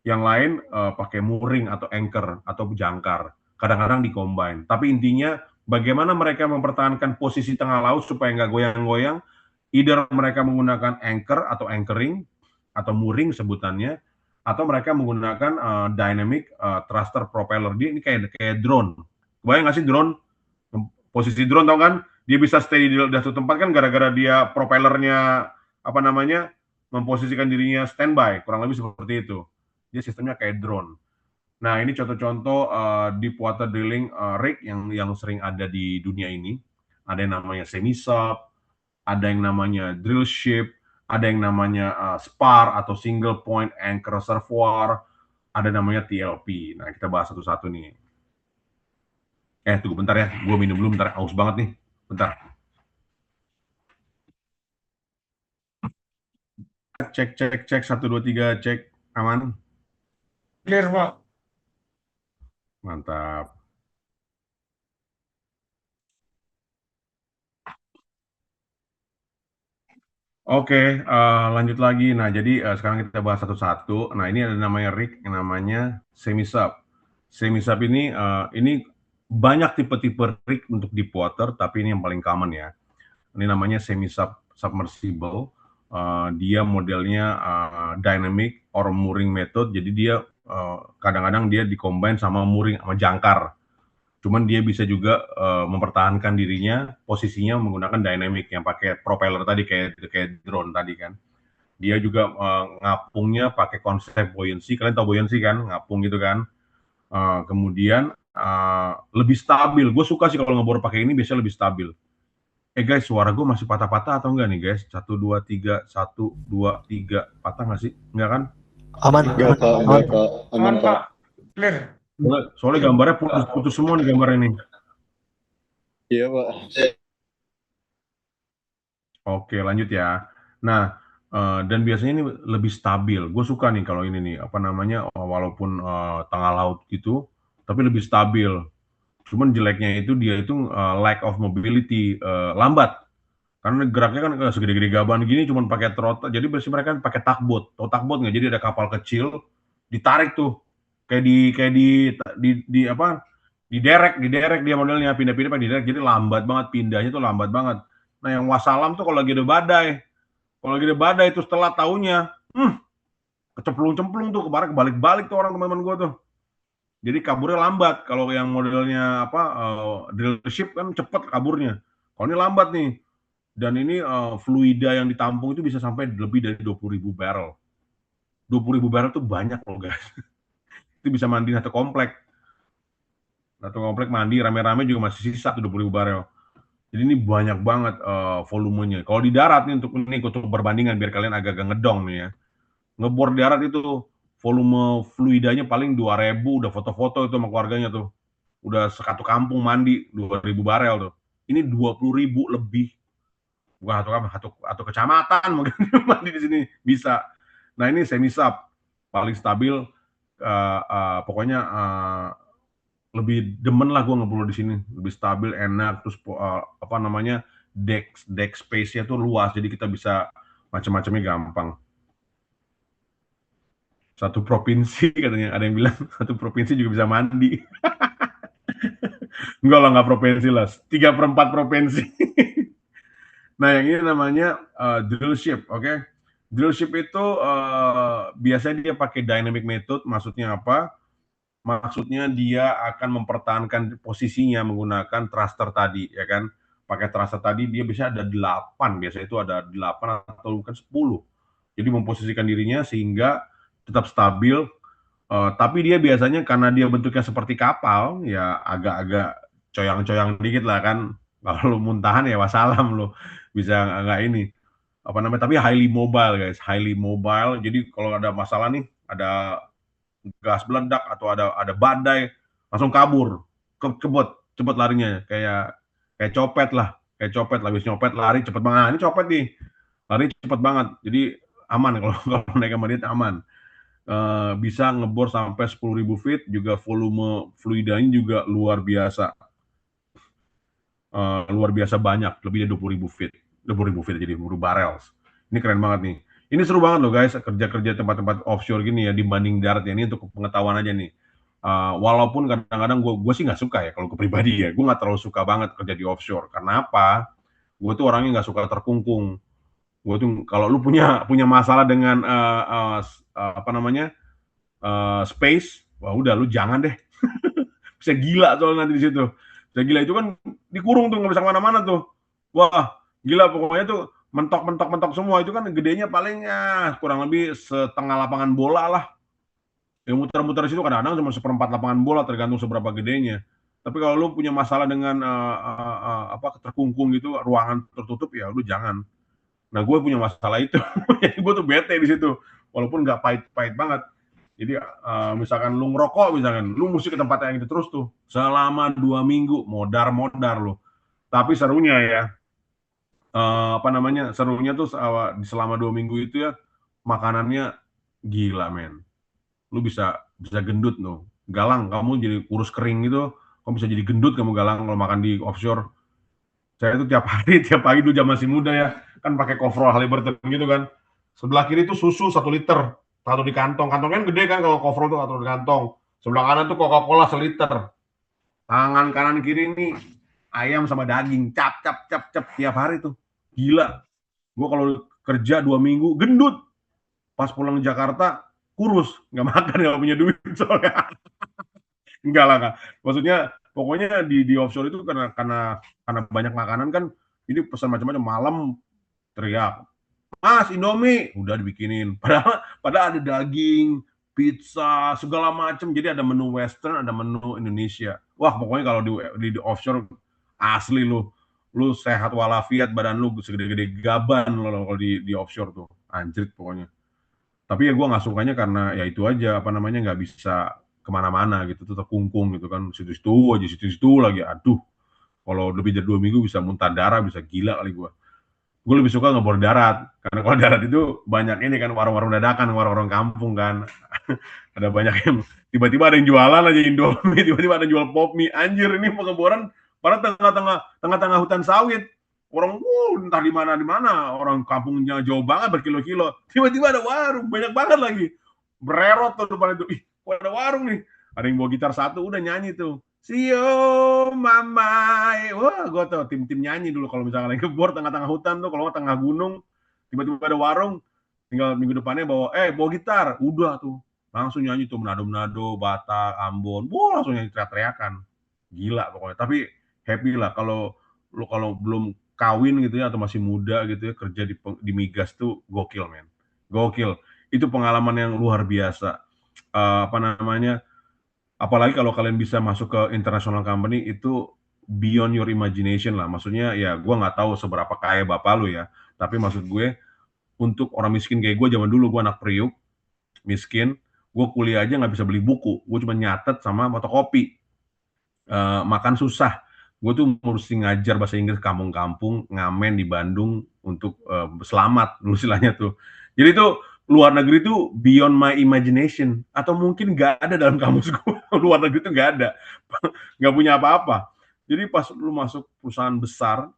Yang lain pakai mooring atau anchor atau jangkar. Kadang-kadang di-combine. Tapi intinya bagaimana mereka mempertahankan posisi tengah laut supaya nggak goyang-goyang. Either mereka menggunakan anchor atau anchoring atau mooring sebutannya, atau mereka menggunakan dynamic thruster propeller. Dia ini kayak drone. Bayang nggak sih drone? Posisi drone tau kan? Dia bisa stay di satu tempat kan gara-gara dia propellernya apa namanya memposisikan dirinya standby. Kurang lebih seperti itu. Dia sistemnya kayak drone. Nah, ini contoh-contoh deep water drilling rig yang sering ada di dunia ini. Ada yang namanya semi-sub, ada yang namanya drill ship, ada yang namanya spar atau single point anchor reservoir, ada namanya TLP. Nah, kita bahas satu-satu nih. Tunggu bentar ya, gue minum dulu bentar, haus banget nih. Bentar. Cek, 1, 2, 3, cek, aman? Clear, Pak. Mantap. Oke, lanjut lagi. Nah, jadi sekarang kita bahas satu-satu. Nah, ini ada namanya rig yang namanya semi-sub. Semi-sub ini banyak tipe-tipe rig untuk deep water, tapi ini yang paling common ya. Ini namanya semi-submersible. Dia modelnya dynamic or mooring method. Jadi dia kadang-kadang dia di-combine sama mooring sama jangkar. Cuman dia bisa juga mempertahankan dirinya, posisinya menggunakan dynamic yang pakai propeller tadi kayak drone tadi kan. Dia juga ngapungnya pakai konsep buoyancy. Kalian tahu buoyancy kan? Ngapung gitu kan. Kemudian lebih stabil. Gue suka sih kalau ngebor pakai ini biasanya lebih stabil. Guys, suara gue masih patah-patah atau enggak nih guys? 1, 2, 3, 1, 2, 3. Patah nggak sih? Enggak kan? Aman, Enggak, Pak. aman. Enggak, Pak. Aman, Aman, Pak. Pak. Clear. Soalnya gambarnya putus semua nih gambarnya nih. Iya, Pak. Oke, lanjut ya. Nah, dan biasanya ini lebih stabil. Gue suka nih kalau ini nih, apa namanya, walaupun tengah laut gitu, tapi lebih stabil. Cuman jeleknya itu dia itu lack of mobility, lambat. Karena geraknya kan segede-gede gaban gini, cuman pakai throttle. Jadi biasanya mereka kan pakai tugboat. Tahu tugboat nggak? Jadi ada kapal kecil, ditarik tuh, kayak di apa? Diderek dia modelnya pindah-pindah pakai diderek. Jadi lambat banget pindahnya tuh lambat banget. Nah, yang wassalam tuh kalau lagi ada badai itu setelah tahunnya, kecemplung-cemplung tuh kebalik-balik tuh orang teman-teman gue tuh. Jadi kaburnya lambat. Kalau yang modelnya apa drill ship kan cepet kaburnya. Kalau ini lambat nih. Dan ini fluida yang ditampung itu bisa sampai lebih dari 20.000 barrel. 20.000 barrel tuh banyak loh guys. Itu bisa mandi satu komplek. Satu komplek mandi rame-rame juga masih sisa tuh 20.000 barrel. Jadi ini banyak banget volumenya. Kalau di darat nih untuk perbandingan biar kalian agak-agak ngedong nih ya. Ngebor di darat itu volume fluidanya paling 2.000, udah foto-foto itu sama keluarganya tuh. Udah satu kampung mandi 2.000 barel tuh. Ini 20.000 lebih. Bukan satu kecamatan mungkin mandi di sini bisa. Nah, ini semi sub paling stabil, pokoknya lebih demen lah gue ngebor di sini, lebih stabil, enak, terus apa namanya deck space-nya tuh luas, jadi kita bisa macam-macamnya gampang. Satu provinsi katanya, ada yang bilang satu provinsi juga bisa mandi. Enggak lah, nggak provinsi lah, 3/4 provinsi. Nah, yang ini namanya drill ship, oke? Drill ship itu biasanya dia pakai dynamic method, maksudnya apa? Maksudnya dia akan mempertahankan posisinya menggunakan thruster tadi, ya kan? Pakai thruster tadi dia bisa ada 8, biasanya itu ada 8 atau mungkin 10. Jadi memposisikan dirinya sehingga tetap stabil, tapi dia biasanya karena dia bentuknya seperti kapal, ya agak-agak coyang-coyang dikit lah kan. Kalau lu muntahan ya wassalam lu, bisa nggak ini. apa namanya, tapi highly mobile guys, highly mobile. Jadi kalau ada masalah nih, ada gas meledak atau ada badai, langsung kabur, cepet larinya, kayak copet lah, habis nyopet lari cepet banget. Nah, ini copet nih, lari cepet banget, jadi aman kalau kalau naik sama dia aman. Bisa ngebor sampai 10.000 feet, juga volume fluidanya juga luar biasa. Luar biasa banyak, lebih dari 20.000 feet. 20.000 feet jadi 20 barrels. Ini keren banget nih. Ini seru banget loh guys, kerja-kerja tempat-tempat offshore gini ya dibanding darat ya. Ini untuk pengetahuan aja nih. Walaupun kadang-kadang gue sih nggak suka ya, kalau gue pribadi ya, gue nggak terlalu suka banget kerja di offshore. Karena apa? Gue tuh orangnya nggak suka terkungkung. Gue tuh kalau lu punya masalah dengan apa namanya space, wah udah lu jangan deh. Bisa gila soalnya nanti di situ. Bisa gila itu kan dikurung tuh nggak bisa kemana-mana tuh. Wah gila pokoknya tuh mentok semua itu kan gedenya paling ya kurang lebih setengah lapangan bola lah. Yang muter-muter situ kadang-kadang cuma seperempat lapangan bola tergantung seberapa gedenya. Tapi kalau lu punya masalah dengan apa terkungkung gitu, ruangan tertutup ya lu jangan. Nah gue punya masalah itu, jadi gue tuh bete di situ, walaupun nggak pahit-pahit banget. Jadi misalkan lu ngerokok, misalkan lu mesti ke tempat yang itu terus tuh selama 2 minggu, modar lu. Tapi serunya ya, apa namanya? Serunya tuh selama 2 minggu itu ya makanannya gila men. Lu bisa gendut tuh. Galang, kamu jadi kurus kering gitu, kamu bisa jadi gendut kamu Galang kalau makan di offshore. Saya itu tiap hari, tiap pagi dulu zaman masih muda ya, kan pakai coverall Halliburton gitu kan. Sebelah kiri itu susu 1 liter, taruh di kantong. Kantong kan gede kan kalau coverall tuh taruh di kantong. Sebelah kanan tuh Coca-Cola 1 liter. Tangan kanan kiri ini ayam sama daging, cap tiap hari tuh. Gila. Gue kalau kerja 2 minggu gendut. Pas pulang ke Jakarta kurus, nggak makan, nggak punya duit soalnya. Enggak lah, Kak. Maksudnya pokoknya di offshore itu karena banyak makanan kan, ini pesan macam-macam, malam teriak, "Mas, Indomie!" Udah dibikinin. Padahal ada daging, pizza, segala macam. Jadi ada menu western, ada menu Indonesia. Wah, pokoknya kalau di offshore asli lu sehat walafiat, badan lu segede-gede gaban lo kalau di offshore tuh. Anjrit pokoknya. Tapi ya gue nggak sukanya karena ya itu aja, apa namanya, nggak bisa kemana-mana gitu, tuh terkungkung gitu kan, situ-situ lagi, aduh, kalau lebih dari 2 minggu bisa muntah darah, bisa gila kali gue. Gue lebih suka ngebor darat, karena kalau darat itu banyak ini kan, warung-warung dadakan, warung-warung kampung kan, ada banyak yang tiba-tiba ada yang jualan aja Indomie, tiba-tiba ada yang jual pop mie, anjir ini pengeboran pada tengah-tengah hutan sawit. Orang entah di mana orang kampungnya jauh banget berkilo-kilo, tiba-tiba ada warung banyak banget lagi, bererot tuh depan itu, ih kok ada warung nih, ada yang bawa gitar satu udah nyanyi tuh, "Sio mamai." Wah gue tuh tim nyanyi dulu kalau misalnya lagi ngebor tengah-tengah hutan tuh, kalau tengah gunung tiba-tiba ada warung, tinggal minggu depannya bawa gitar, udah tuh langsung nyanyi tuh Manado, Batak, Ambon, wah langsung nyanyi teriak-teriakan, gila pokoknya. Tapi happy lah kalau belum kawin gitu ya atau masih muda gitu ya, kerja di migas tuh gokil men, gokil. Itu pengalaman yang luar biasa. Apa namanya? Apalagi kalau kalian bisa masuk ke international company itu beyond your imagination lah. Maksudnya ya gue nggak tahu seberapa kaya bapak lu ya, tapi maksud gue untuk orang miskin kayak gue zaman dulu, gue anak Priuk, miskin, gue kuliah aja nggak bisa beli buku, gue cuma nyatet sama fotokopi. Makan susah. Gue tuh mesti ngajar bahasa Inggris kampung-kampung, ngamen di Bandung untuk selamat dulu istilahnya tuh. Jadi tuh luar negeri tuh beyond my imagination, atau mungkin nggak ada dalam kamus gue. Luar negeri tuh nggak ada, nggak punya apa-apa. Jadi pas lu masuk perusahaan besar,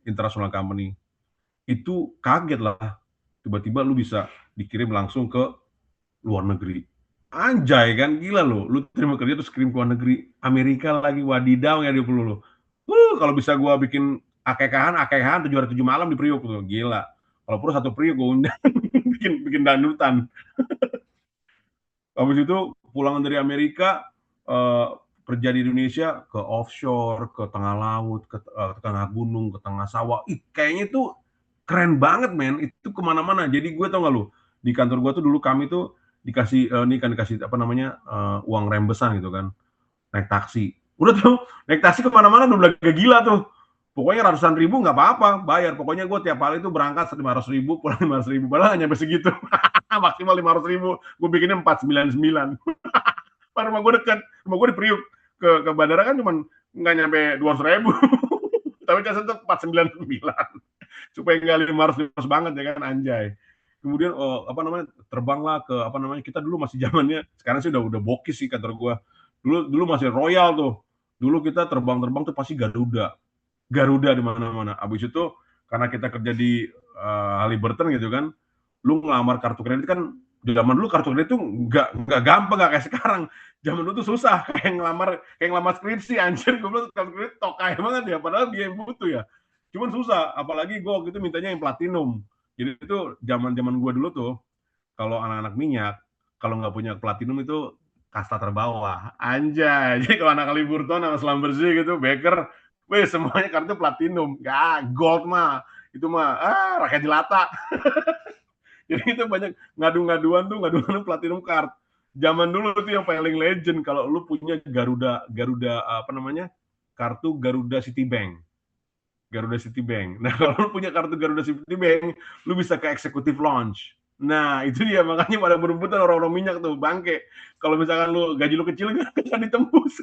international company, itu kaget lah. Tiba-tiba lu bisa dikirim langsung ke luar negeri. Anjay kan, gila lu terima kerja terus kirim ke luar negeri, Amerika lagi, wadidaw ya 20 lu. Kalau bisa gua bikin akekahan 7 hari 7 malam di Priuk tuh, gila. Kalau perlu 1 Priuk gua undang bikin dangdutan. Habis itu pulang dari Amerika, kerja di Indonesia, ke offshore, ke tengah laut, ke tengah gunung, ke tengah sawah. Ih, kayaknya tuh keren banget men, itu kemana-mana. Jadi gue tau gak lu, di kantor gue tuh dulu kami tuh dikasih apa namanya, uang rembesan gitu kan, naik taksi. Udah tuh naik taksi kemana-mana udah gila tuh. Pokoknya ratusan ribu nggak apa-apa, bayar. Pokoknya gue tiap hari itu berangkat 500.000, pulang 500.000. Padahal nggak nyampe segitu. Maksimal 500.000. Gue bikinnya 499. Padahal rumah gue dekat. Rumah gue di Priuk. Ke bandara kan cuma nggak nyampe 200.000. Tapi kan tetap 499. Supaya nggak 500 banget ya kan, anjay. Kemudian terbanglah ke kita dulu masih zamannya, sekarang sih udah bokis sih kantor gue. Dulu masih Royal tuh. Dulu kita terbang tuh pasti Garuda di mana-mana. Abis itu karena kita kerja di Halliburton gitu kan, lu ngelamar kartu kredit kan, zaman dulu kartu kredit tuh nggak gampang, nggak kayak sekarang. Zaman dulu tuh susah, kayak ngelamar skripsi, anjir. Gue bilang kartu kredit tokai banget ya, padahal dia yang butuh ya. Cuman susah, apalagi gue waktu itu mintanya yang platinum. Jadi itu zaman gue dulu tuh, kalau anak-anak minyak, kalau nggak punya platinum itu kasta terbawah, anjay. Jadi kalau anak Halliburton sama Schlumberger gitu, Baker, weh semuanya kartu platinum, nggak gold mah, itu mah rakyat jelata. Jadi itu banyak ngadu-ngaduan platinum card. Zaman dulu tuh yang paling legend kalau lu punya Garuda kartu Garuda Citibank. Nah, kalau lu punya kartu Garuda Citibank, lu bisa ke executive lounge. Nah, itu dia, makanya pada berebutan orang-orang minyak tuh, bangke. Kalau misalkan gaji lu kecil, nggak bisa ditembus.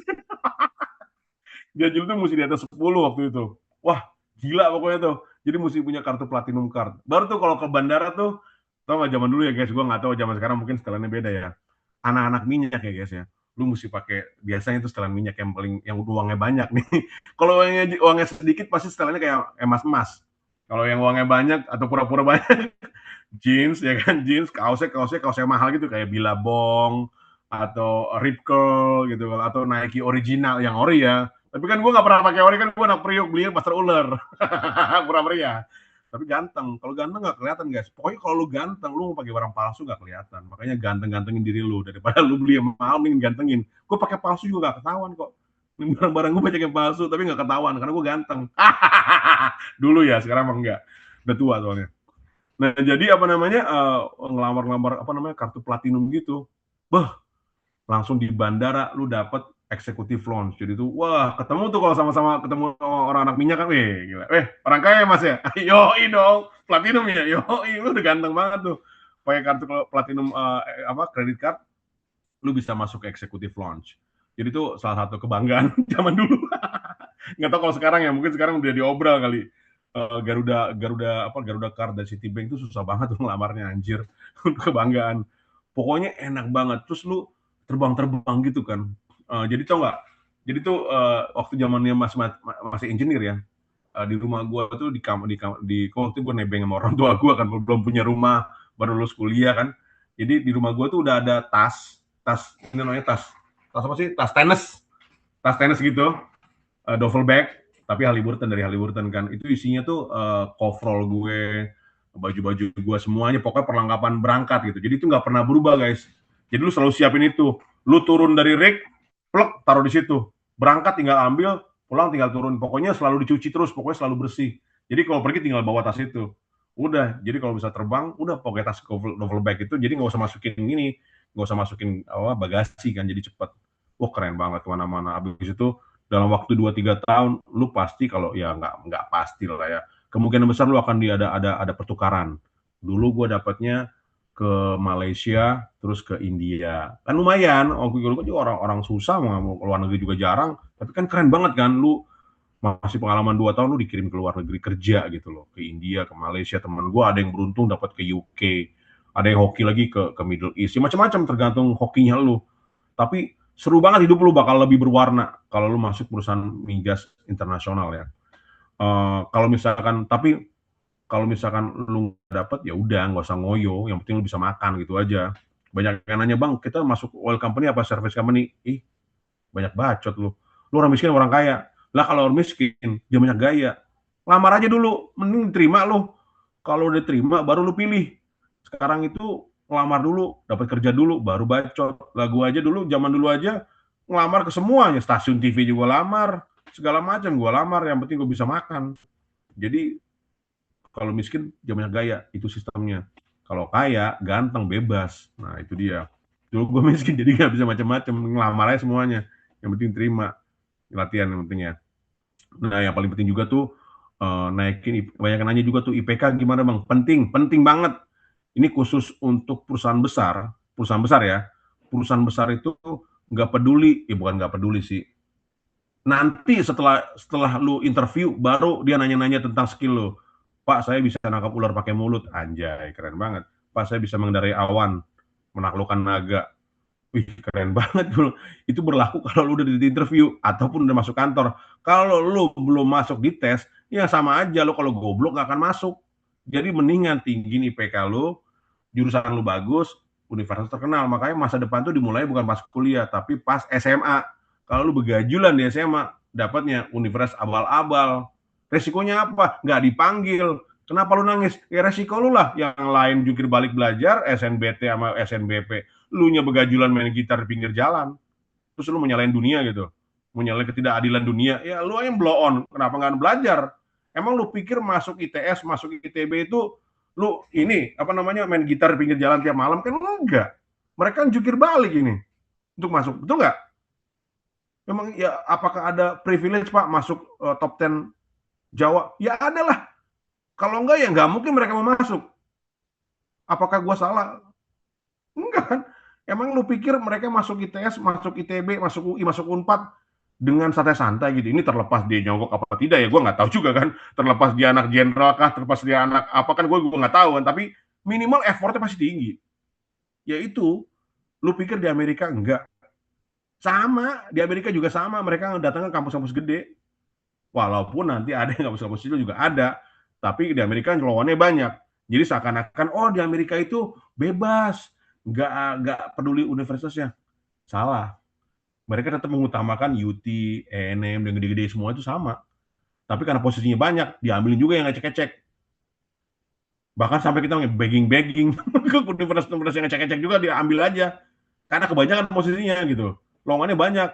Gaji lu tuh mesti di atas 10 waktu itu. Wah, gila pokoknya tuh. Jadi mesti punya kartu platinum card. Baru tuh kalau ke bandara tuh, tau nggak zaman dulu ya guys, gue nggak tahu zaman sekarang mungkin setelannya beda ya. Anak-anak minyak ya guys ya. Lu mesti pakai, biasanya itu setelan minyak yang uangnya banyak nih. Kalau uangnya sedikit pasti setelannya kayak emas-emas. Kalau yang uangnya banyak atau pura-pura banyak, jeans ya kan, jeans, kaosnya mahal gitu kayak Billabong atau Rip Curl gitu, atau Nike original yang ori ya. Tapi kan gue nggak pernah pakai ori, kan gue anak Priok, beli pasar ular. Pura meriah. Tapi ganteng. Kalau ganteng nggak kelihatan guys. Pokoknya kalau lu ganteng, lu mau pakai barang palsu nggak kelihatan. Makanya ganteng-gantengin diri lu daripada lu beli yang mahal, mending gantengin. Gue pakai palsu juga nggak ketahuan kok. Barang-barang gue banyak yang palsu tapi nggak ketahuan karena gue ganteng. Dulu ya, sekarang mah enggak. Udah tua soalnya. Nah, jadi ngelamar kartu platinum gitu. Langsung di bandara lu dapat eksekutif lounge. Jadi tuh wah, ketemu tuh kalau sama-sama ketemu orang anak minyak kan, gila. Orang kaya Mas ya? Yoi dong, platinum ya. Yoi, lu udah ganteng banget tuh. Pakai kartu platinum credit card, lu bisa masuk ke eksekutif lounge. Jadi itu salah satu kebanggaan zaman dulu. Nggak tahu kalau sekarang ya, mungkin sekarang udah diobral kali. Garuda Card dan Citibank itu susah banget tuh ngelamarnya, anjir. Kebanggaan. Pokoknya enak banget. Terus lu terbang-terbang gitu kan. Jadi tau nggak? Jadi tuh waktu zamannya masih engineer ya. Di rumah gua tuh waktu gue nebeng sama orang tua gua kan, belum punya rumah, baru lulus kuliah kan. Jadi di rumah gua tuh udah ada tas ini namanya tas apa sih? Tas tenis gitu. Duffel bag, tapi dari Halliburton kan. Itu isinya tuh coverall gue, baju-baju gue semuanya, pokoknya perlengkapan berangkat gitu. Jadi itu nggak pernah berubah guys. Jadi lu selalu siapin itu. Lu turun dari rig, plek, taruh di situ. Berangkat tinggal ambil, pulang tinggal turun. Pokoknya selalu dicuci terus, pokoknya selalu bersih. Jadi kalau pergi tinggal bawa tas itu. Udah, jadi kalau bisa terbang, udah pakai tas duffel bag itu. Jadi nggak usah masukin bagasi kan, jadi cepat. Wah keren banget kemana-mana. Abis itu dalam waktu 2-3 tahun, lu pasti kalau ya nggak pasti lah ya. Kemungkinan besar lu akan ada pertukaran. Dulu gue dapatnya ke Malaysia, terus ke India. Kan lumayan, gue juga orang susah, mau ke luar negeri juga jarang, tapi kan keren banget kan, lu masih pengalaman 2 tahun, lu dikirim ke luar negeri kerja gitu loh, ke India, ke Malaysia. Teman gue ada yang beruntung dapat ke UK, ada yang hoki lagi ke Middle East, ya macam-macam tergantung hokinya lu. Tapi seru banget, hidup lu bakal lebih berwarna kalau lu masuk perusahaan migas internasional ya. Kalau misalkan lu nggak dapet, ya udah nggak usah ngoyo, yang penting lu bisa makan gitu aja. Banyak yang nanya, bang kita masuk oil company apa service company? Banyak bacot lu orang miskin orang kaya lah. Kalau orang miskin dia banyak gaya, lamar aja dulu, mending terima lu. Kalau udah terima baru lu pilih. Sekarang itu ngelamar dulu, dapat kerja dulu, baru bacot. Lah gua aja dulu, zaman dulu aja ngelamar ke semuanya, stasiun TV juga lamar, segala macam gua lamar, yang penting gua bisa makan. Jadi kalau miskin dia banyak gaya, itu sistemnya. Kalau kaya, ganteng, bebas. Nah itu dia. Dulu gue miskin jadi nggak bisa macam-macam, ngelamar aja semuanya. Yang penting terima, latihan yang penting ya. Nah yang paling penting juga tuh naikin, banyak yang nanya juga tuh IPK gimana bang? Penting banget. Ini khusus untuk perusahaan besar ya. Perusahaan besar itu nggak peduli, bukan nggak peduli sih. Nanti setelah lu interview, baru dia nanya-nanya tentang skill lu. Pak, saya bisa nangkap ular pakai mulut. Anjay, keren banget. Pak, saya bisa mengendarai awan, menaklukkan naga. Wih, keren banget bro. Itu berlaku kalau lu udah di interview ataupun udah masuk kantor. Kalau lu belum masuk di tes, ya sama aja lu kalau goblok gak akan masuk. Jadi mendingan tinggi IPK lu, jurusan lu bagus, universitas terkenal. Makanya masa depan tuh dimulai bukan pas kuliah, tapi pas SMA. Kalau lu begajulan di SMA, dapatnya universitas abal-abal. Resikonya apa? Nggak dipanggil. Kenapa lu nangis? Ya resiko lu lah. Yang lain jungkir balik belajar, SNBT sama SNBP. Lu nya begajulan main gitar di pinggir jalan. Terus lu mau nyalain dunia gitu. Mau nyalain ketidakadilan dunia. Ya lu aja yang blow on. Kenapa nggak belajar? Emang lu pikir masuk ITS, masuk ITB itu lu ini apa namanya main gitar di pinggir jalan tiap malam? Kan enggak. Mereka kan jungkir balik ini untuk masuk. Betul nggak? Memang ya apakah ada privilege Pak masuk top 10 Jawa? Ya ada lah. Kalau enggak ya nggak mungkin mereka mau masuk. Apakah gua salah? Enggak kan? Emang lu pikir mereka masuk ITS, masuk ITB, masuk UI, masuk Unpad dengan santai-santai gitu? Ini terlepas dia nyogok apa tidak ya, gue nggak tahu juga kan. Terlepas dia anak jenderal kah, terlepas dia anak apa kan, gue nggak tahu kan. Tapi minimal effortnya pasti tinggi. Yaitu, lu pikir di Amerika enggak? Sama, di Amerika juga sama. Mereka datang ke kampus-kampus gede. Walaupun nanti ada yang kampus-kampus itu juga ada. Tapi di Amerika lawannya banyak. Jadi seakan-akan, oh di Amerika itu bebas. Nggak peduli universitasnya. Salah. Mereka tetap mengutamakan UT, ENM, dan gede-gede semua itu sama. Tapi karena posisinya banyak, diambilin juga yang ngecek-ngecek. Bahkan sampai kita begging ke universitas-universitas yang ngecek-ngecek juga diambil aja. Karena kebanyakan posisinya gitu. Lowongannya banyak.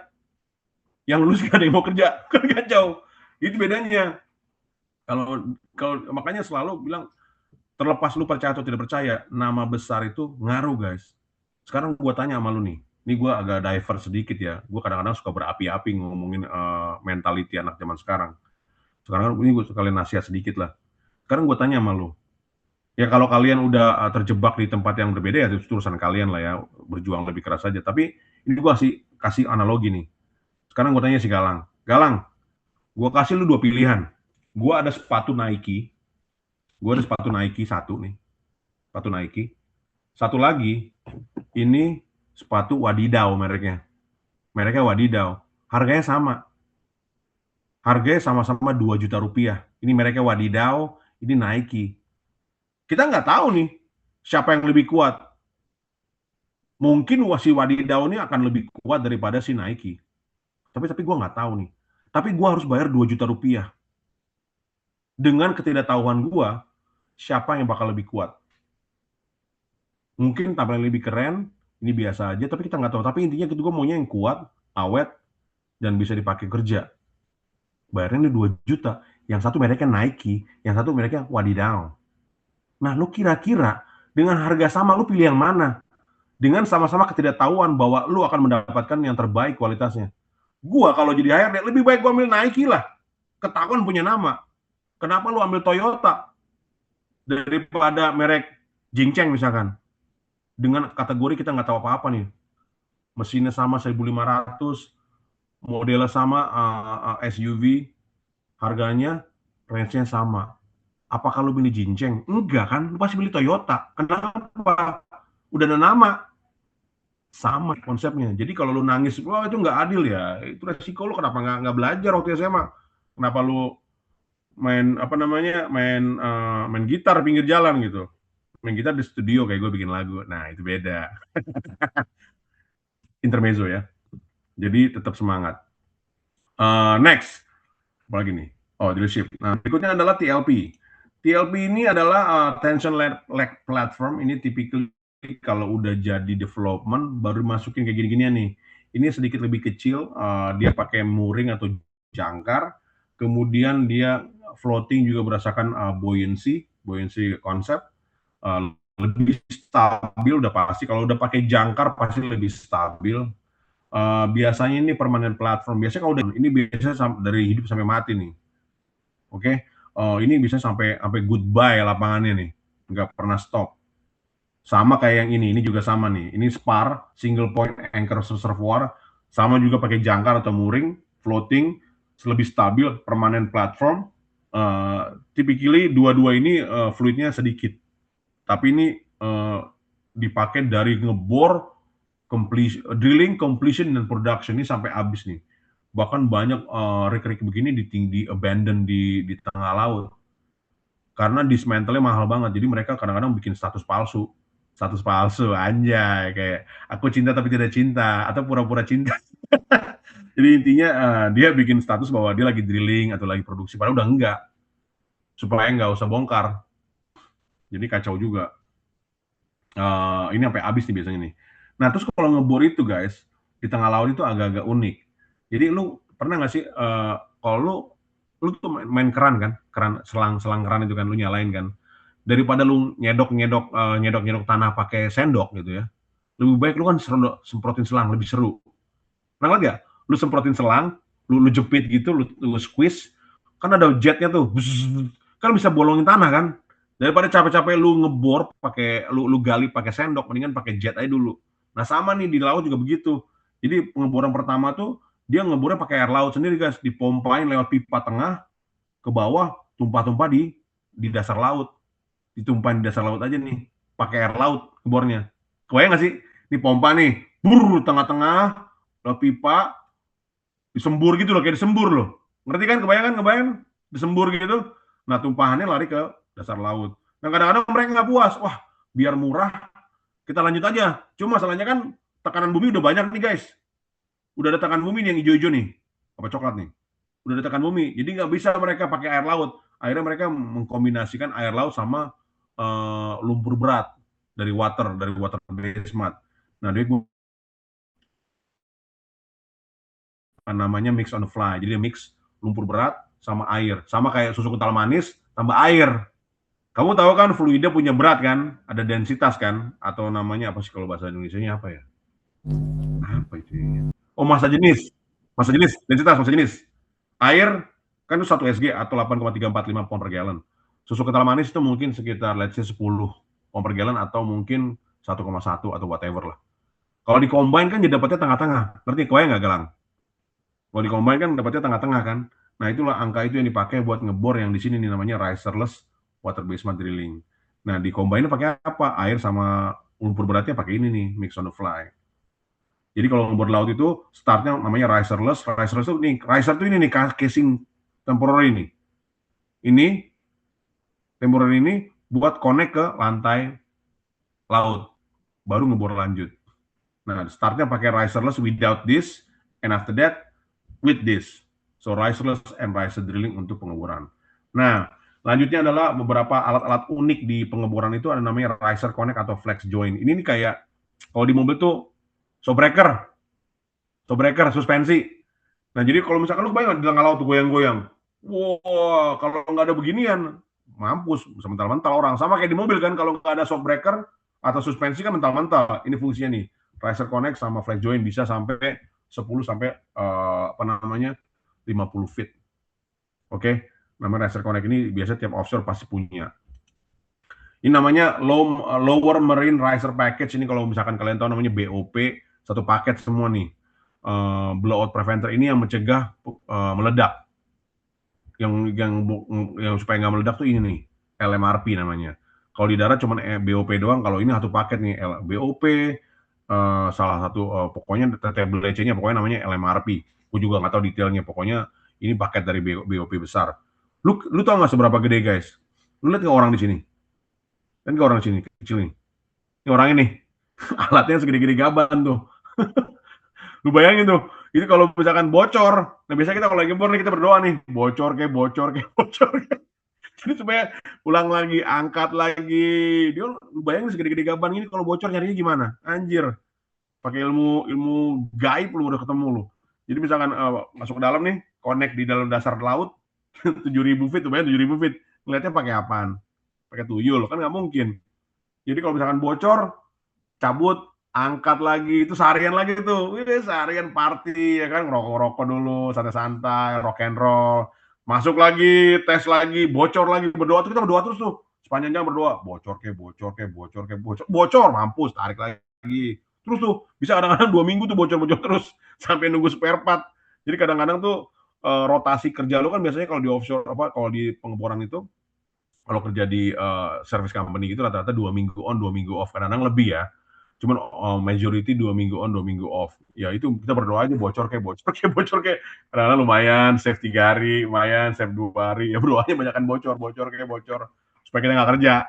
Yang lulus gak ada yang mau kerja. Kan kacau. Itu bedanya. Kalau makanya selalu bilang, terlepas lu percaya atau tidak percaya, nama besar itu ngaruh guys. Sekarang gue tanya sama lu nih. Ini gue agak divert sedikit ya. Gue kadang-kadang suka berapi-api ngomongin mentality anak zaman sekarang. Sekarang ini gue sekalian nasihat sedikit lah. Sekarang gue tanya sama lu. Ya kalau kalian udah terjebak di tempat yang berbeda ya itu urusan kalian lah ya. Berjuang lebih keras saja. Tapi ini gue kasih analogi nih. Sekarang gue tanya si Galang. Galang, gue kasih lu 2 pilihan. Gue ada sepatu Nike. Gue ada sepatu Nike satu nih. Sepatu Nike. Satu lagi, ini sepatu Wadidau mereknya. Mereknya Wadidau. Harganya sama. Harganya sama-sama 2 juta rupiah. Ini mereknya Wadidau, ini Nike. Kita nggak tahu nih siapa yang lebih kuat. Mungkin si Wadidau ini akan lebih kuat daripada si Nike. Tapi gue nggak tahu nih. Tapi gue harus bayar 2 juta rupiah. Dengan ketidaktahuan gue, siapa yang bakal lebih kuat. Mungkin tampilan lebih keren, ini biasa aja, tapi kita nggak tahu. Tapi intinya gue maunya yang kuat, awet, dan bisa dipakai kerja. Bayarnya 2 juta. Yang satu mereknya Nike, yang satu mereknya Wadidau. Nah, lu kira-kira dengan harga sama, lu pilih yang mana? Dengan sama-sama ketidaktahuan bahwa lu akan mendapatkan yang terbaik kualitasnya. Gua kalau jadi HRD, lebih baik gua ambil Nike lah. Ketahuan punya nama. Kenapa lu ambil Toyota? Daripada merek Jingcheng misalkan. Dengan kategori kita nggak tahu apa-apa nih. Mesinnya sama 1.500, modelnya sama SUV, harganya range-nya sama. Apakah lu pilih Jingcheng? Enggak kan, lu pasti pilih Toyota. Kenapa? Udah ada nama. Sama konsepnya. Jadi kalau lu nangis, wah itu nggak adil ya. Itu resiko lu kenapa nggak belajar waktu SMA? Kenapa lu main apa namanya main gitar pinggir jalan gitu? Main gitar di studio kayak gue bikin lagu. Nah itu beda. Intermezzo ya. Jadi tetap semangat. Next, apa lagi nih? Oh, leadership. Nah, berikutnya adalah TLP. TLP ini adalah Tension Lag Platform. Ini typically kalau udah jadi development, baru masukin kayak gini-ginian nih. Ini sedikit lebih kecil, dia pakai mooring atau jangkar. Kemudian dia floating juga berdasarkan buoyancy konsep. Lebih stabil udah pasti. Kalau udah pakai jangkar pasti lebih stabil. Biasanya ini permanent platform. Biasanya kalau udah ini biasanya dari hidup sampai mati nih. Oke. ini bisa sampai goodbye lapangannya nih, nggak pernah stop. Sama kayak yang ini juga sama nih. Ini spar, single point anchor reservoir, sama juga pakai jangkar atau mooring, floating, lebih stabil, permanent platform. Typically dua-dua ini fluidnya sedikit, tapi ini dipakai dari ngebor, drilling, completion, dan production ini sampai habis nih. Bahkan banyak rig-rig begini di abandon di tengah laut karena dismantle-nya mahal banget. Jadi mereka kadang-kadang bikin status palsu anjay, kayak aku cinta tapi tidak cinta atau pura-pura cinta. Jadi intinya dia bikin status bahwa dia lagi drilling atau lagi produksi, padahal udah enggak, supaya nggak usah bongkar. Jadi kacau juga. Ini sampai habis nih biasanya nih. Nah, terus kalau ngebor itu guys, di tengah laut itu agak-agak unik. Jadi lu pernah nggak sih kalau lu tuh main keran kan, selang keran itu kan lu nyalain kan. Daripada lu nyedok tanah pakai sendok gitu ya. Lebih baik lu kan semprotin selang, lebih seru. Pernah nggak? Lu semprotin selang, lu jepit gitu, lu squeeze, kan ada jetnya tuh. Kan bisa bolongin tanah kan. Daripada capek-capek lu ngebor pakai lu gali pakai sendok, mendingan pakai jet aja dulu. Nah, sama nih di laut juga begitu. Jadi pengeboran pertama tuh dia ngebornya pakai air laut sendiri guys, dipompain lewat pipa tengah ke bawah, tumpah-tumpah di dasar laut. Ditumpahin di dasar laut aja nih, pakai air laut ngebornya. Kebayang nggak sih? Dipompa nih, tengah-tengah lewat pipa, disembur gitu loh, kayak disembur loh. Ngerti kan? Kebayang? Disembur gitu. Nah, tumpahannya lari ke dasar laut. Nah, kadang-kadang mereka nggak puas. Wah, biar murah, kita lanjut aja. Cuma masalahnya kan tekanan bumi udah banyak nih guys. Udah ada tekanan bumi nih yang hijau-hijau nih. Apa coklat nih. Udah ada tekanan bumi. Jadi nggak bisa mereka pakai air laut. Akhirnya mereka mengkombinasikan air laut sama lumpur berat dari water based mud. Nah, dia namanya mix on the fly. Jadi dia mix lumpur berat sama air. Sama kayak susu kental manis tambah air. Kamu tahu kan fluida punya berat kan? Ada densitas kan? Atau namanya apa sih kalau bahasa Indonesianya apa ya? Apa itu? Oh, massa jenis. Densitas massa jenis. Air kan itu 1 SG atau 8,345 pound per gallon. Susu kental manis itu mungkin sekitar let's say 10 pound per gallon atau mungkin 1,1 atau whatever lah. Kalau di-combine kan jadi dapatnya tengah-tengah. Ngerti? Kebayang nggak, Galang? Kalau di-combine kan dapatnya tengah-tengah kan. Nah, itulah angka itu yang dipakai buat ngebor yang di sini nih namanya riserless water basement drilling. Nah, di-combine pakai apa? Air sama lumpur beratnya pakai ini nih, mix on the fly. Jadi kalau ngebor laut itu startnya namanya riserless. Riserless itu nih, riser itu ini nih casing temporary nih. Ini temporary ini buat connect ke lantai laut. Baru ngebor lanjut. Nah, startnya pakai riserless without this, and after that with this. So riserless and riser drilling untuk pengeboran. Nah, lanjutnya adalah beberapa alat-alat unik di pengeboran itu ada namanya riser connect atau flex joint. Ini nih kayak kalau di mobil tuh showbreaker, suspensi. Nah, jadi kalau misalkan lu bayangin di tengah laut tuh goyang-goyang, wah, kalau nggak ada beginian, mampus, bisa mental-mental orang. Sama kayak di mobil kan, kalau nggak ada shockbreaker atau suspensi kan mental-mental. Ini fungsinya nih, riser connect sama flex joint bisa sampai 10 sampai 50 feet. Oke, namanya riser connect ini biasa tiap offshore pasti punya. Ini namanya lower marine riser package. Ini kalau misalkan kalian tahu namanya BOP, satu paket semua nih. Blowout preventer ini yang mencegah meledak. Yang supaya nggak meledak tuh ini nih, LMRP namanya. Kalau di darat cuma BOP doang, kalau ini satu paket nih, BOP, salah satu pokoknya TBC-nya pokoknya namanya LMRP. Gue juga nggak tahu detailnya, pokoknya ini paket dari BOP besar. Lu tau nggak seberapa gede guys? Lu lihat nggak orang di sini? Kan ke orang sini kecil nih. Ini orang ini alatnya segede-gede gaban tuh. Lu bayangin tuh, itu kalau misalkan bocor, nah biasanya kita kalau lagi ngebor nih kita berdoa nih, bocor. Jadi supaya ulang lagi, angkat lagi. Dia lu bayangin segede-gede gaban ini kalau bocor nyarinya gimana? Anjir. Pakai ilmu gaib lu udah ketemu lu. Jadi misalkan masuk ke dalam nih, connect di dalam dasar laut 7.000 feet, tuh bayangin 7.000 feet. Ngeliatnya pakai apaan? Pakai tuyul, kan nggak mungkin. Jadi kalau misalkan bocor, cabut, angkat lagi, itu seharian lagi tuh. Seharian party, ya kan, ngerokok-rokok dulu, santai-santai, rock and roll, Masuk lagi, tes lagi, bocor lagi, berdoa tuh kita berdoa terus tuh. Sepanjang jam berdoa, bocor, bocor, mampus, tarik lagi. Terus tuh, bisa kadang-kadang 2 minggu tuh bocor-bocor terus, sampai nunggu spare part. Jadi kadang-kadang tuh rotasi kerja lu kan biasanya kalau di offshore, kalau di pengeboran itu, kalau kerja di service company gitu rata-rata 2 minggu on, 2 minggu off, kadang-kadang lebih ya. Cuman majority 2 minggu on, 2 minggu off. Ya itu kita berdoa aja bocor kayak. Kadang-kadang lumayan save 3 hari, lumayan save 2 hari. Ya berdoanya banyakan bocor. Supaya kita nggak kerja.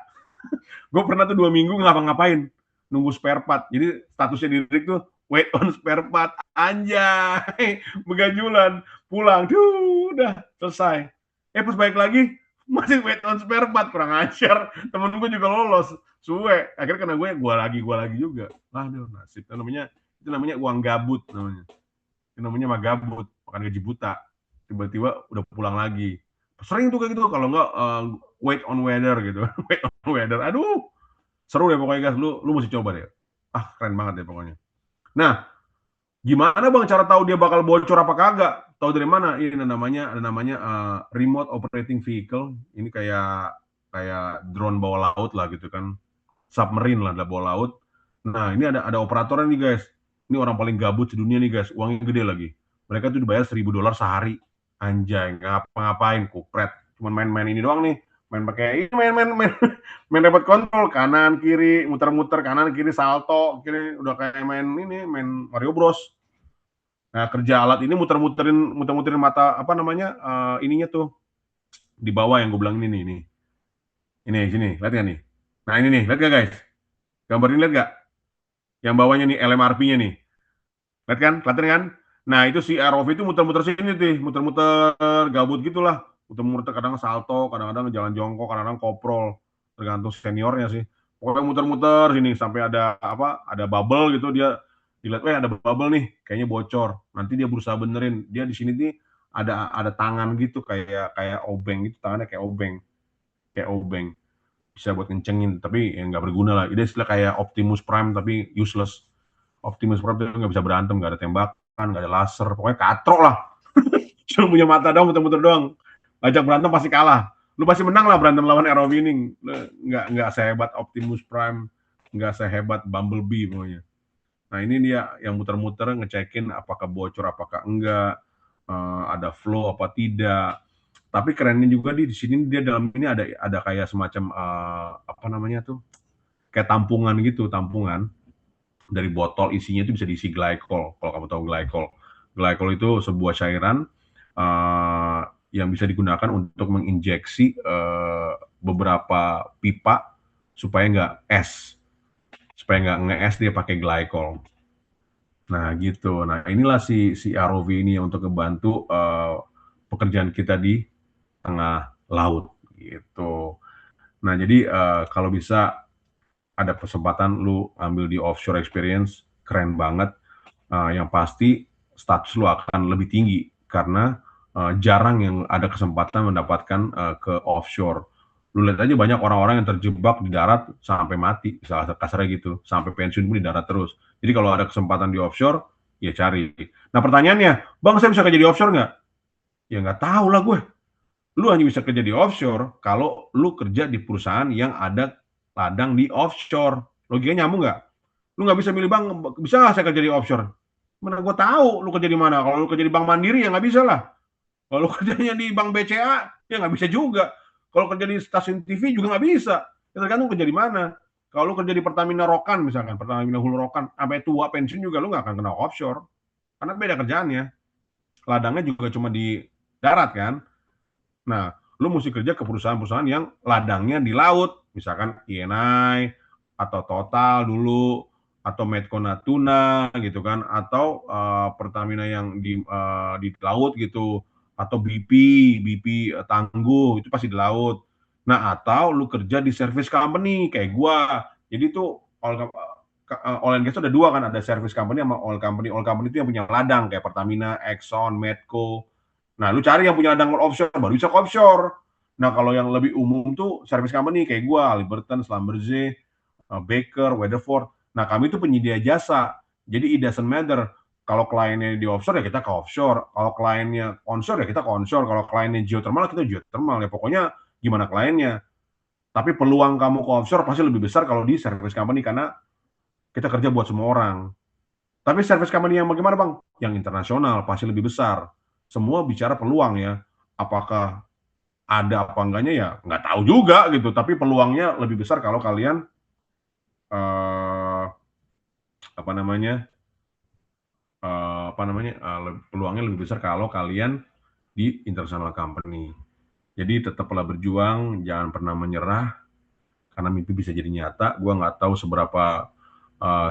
Gue pernah tuh 2 minggu ngapa-ngapain, nunggu spare part. Jadi statusnya di Rick tuh wait on spare part. Anjay, begajulan, pulang, udah selesai. Pas balik lagi masih wait on spare part, kurang ajar. Temen gue juga lolos, suwe. Akhirnya kena gue lagi juga. Aduh, nasib. Itu namanya uang gabut namanya. Itu namanya mah gabut, makan gaji buta. Tiba-tiba udah pulang lagi. Sering tuh kayak gitu, kalau nggak wait on weather gitu. Wait on weather. Aduh, seru deh pokoknya guys. Lu mesti coba deh. Keren banget deh pokoknya. Nah, gimana Bang cara tahu dia bakal bocor apa kagak? Tahu dari mana? Ini ada namanya remote operating vehicle. Ini kayak drone bawah laut lah gitu kan. Submarine lah bawah laut. Nah, ini ada operatornya nih guys. Ini orang paling gabut di dunia nih guys. Uangnya gede lagi. Mereka tuh dibayar $1.000 sehari. Anjay, ngapa-ngapain, kupret. Cuman main-main ini doang nih. Main remote control, kanan kiri, muter-muter kanan kiri, salto kiri, udah kayak main Mario Bros. Nah, kerja alat ini muter-muterin mata ininya tuh di bawah yang gue bilang ini nih. Ini sini, lihat nggak nih? Nah, ini nih, lihat nggak guys? Gambar ini lihat nggak? Yang bawahnya nih LMRP-nya nih. Lihat kan? Kelihatan kan? Nah, itu si ROV itu muter-muter sini tuh, muter-muter gabut gitulah. Muter-muter kadang salto, kadang-kadang jalan jongkok, kadang-kadang koprol, tergantung seniornya sih. Pokoknya muter-muter sini sampai ada bubble gitu, dia dilihat, ada bubble nih, kayaknya bocor. Nanti dia berusaha benerin. Dia di sini nih ada tangan gitu kayak obeng gitu, tangannya kayak obeng. Bisa buat kencengin, tapi ya nggak berguna lah. Ini istilah kayak Optimus Prime tapi useless. Optimus Prime itu nggak bisa berantem, nggak ada tembakan, nggak ada laser, pokoknya katrok lah. Cuma punya mata doang, muter-muter doang. Ajak berantem pasti kalah. Lu pasti menang lah berantem lawan ROV ini. Nggak sehebat Optimus Prime, nggak sehebat Bumblebee pokoknya. Nah, ini dia yang muter-muter ngecekin apakah bocor, apakah enggak, ada flow apa tidak. Tapi kerennya juga di sini dia dalam ini ada kayak semacam kayak tampungan dari botol, isinya itu bisa diisi glycol. Kalau kamu tahu glycol itu sebuah cairan yang bisa digunakan untuk menginjeksi beberapa pipa supaya nggak nge-es, dia pakai glycol. Nah gitu. Nah inilah si ROV ini untuk membantu pekerjaan kita di tengah laut gitu. Nah jadi kalau bisa ada kesempatan lu ambil di offshore experience, keren banget. Yang pasti status lu akan lebih tinggi karena jarang yang ada kesempatan mendapatkan ke offshore. Lu lihat aja banyak orang-orang yang terjebak di darat sampai mati, misalnya kasarnya gitu, sampai pensiun pun di darat terus. Jadi kalau ada kesempatan di offshore, ya cari. Nah pertanyaannya, Bang saya bisa kerja di offshore nggak? Ya nggak tahu lah gue. Lu hanya bisa kerja di offshore kalau lu kerja di perusahaan yang ada ladang di offshore. Logikanya nyambung nggak? Lu nggak bisa milih, Bang, bisa nggak saya kerja di offshore? Mana gue tahu lu kerja di mana. Kalau lu kerja di Bank Mandiri ya nggak bisa lah. Kalau lu kerjanya di Bank BCA ya nggak bisa juga. Kalau kerja di stasiun TV juga nggak bisa. Ya tergantung kerja di mana. Kalau lu kerja di Pertamina Rokan misalkan, Pertamina Hulu Rokan, sampai tua pensiun juga lu nggak akan kena offshore. Karena beda kerjaannya. Ladangnya juga cuma di darat kan. Nah, lu mesti kerja ke perusahaan-perusahaan yang ladangnya di laut, misalkan Eni atau Total dulu, atau Medco Natuna gitu kan, atau Pertamina yang di laut gitu, atau BP Tangguh itu pasti di laut. Nah, atau lu kerja di service company kayak gua. Jadi tuh oil and gas itu ada dua kan, ada service company sama oil company. Oil company itu yang punya ladang kayak Pertamina, Exxon, Medco. Nah, lu cari yang punya ladang offshore, baru bisa ke offshore. Nah, kalau yang lebih umum tuh service company kayak gua, Halliburton, Schlumberger, Baker, Weatherford. Nah, kami itu penyedia jasa. Jadi it doesn't matter Kalau kliennya di offshore ya kita ke offshore, kalau kliennya onshore ya kita ke onshore, kalau kliennya geothermal kita geothermal, ya pokoknya gimana kliennya. Tapi peluang kamu ke offshore pasti lebih besar kalau di service company karena kita kerja buat semua orang. Tapi service company yang bagaimana Bang? Yang internasional pasti lebih besar. Semua bicara peluang ya. Apakah ada apa enggaknya ya nggak tahu juga gitu. Tapi peluangnya lebih besar kalau kalian peluangnya lebih besar kalau kalian di international company. Jadi tetaplah berjuang, jangan pernah menyerah karena mimpi bisa jadi nyata. Gua nggak tahu seberapa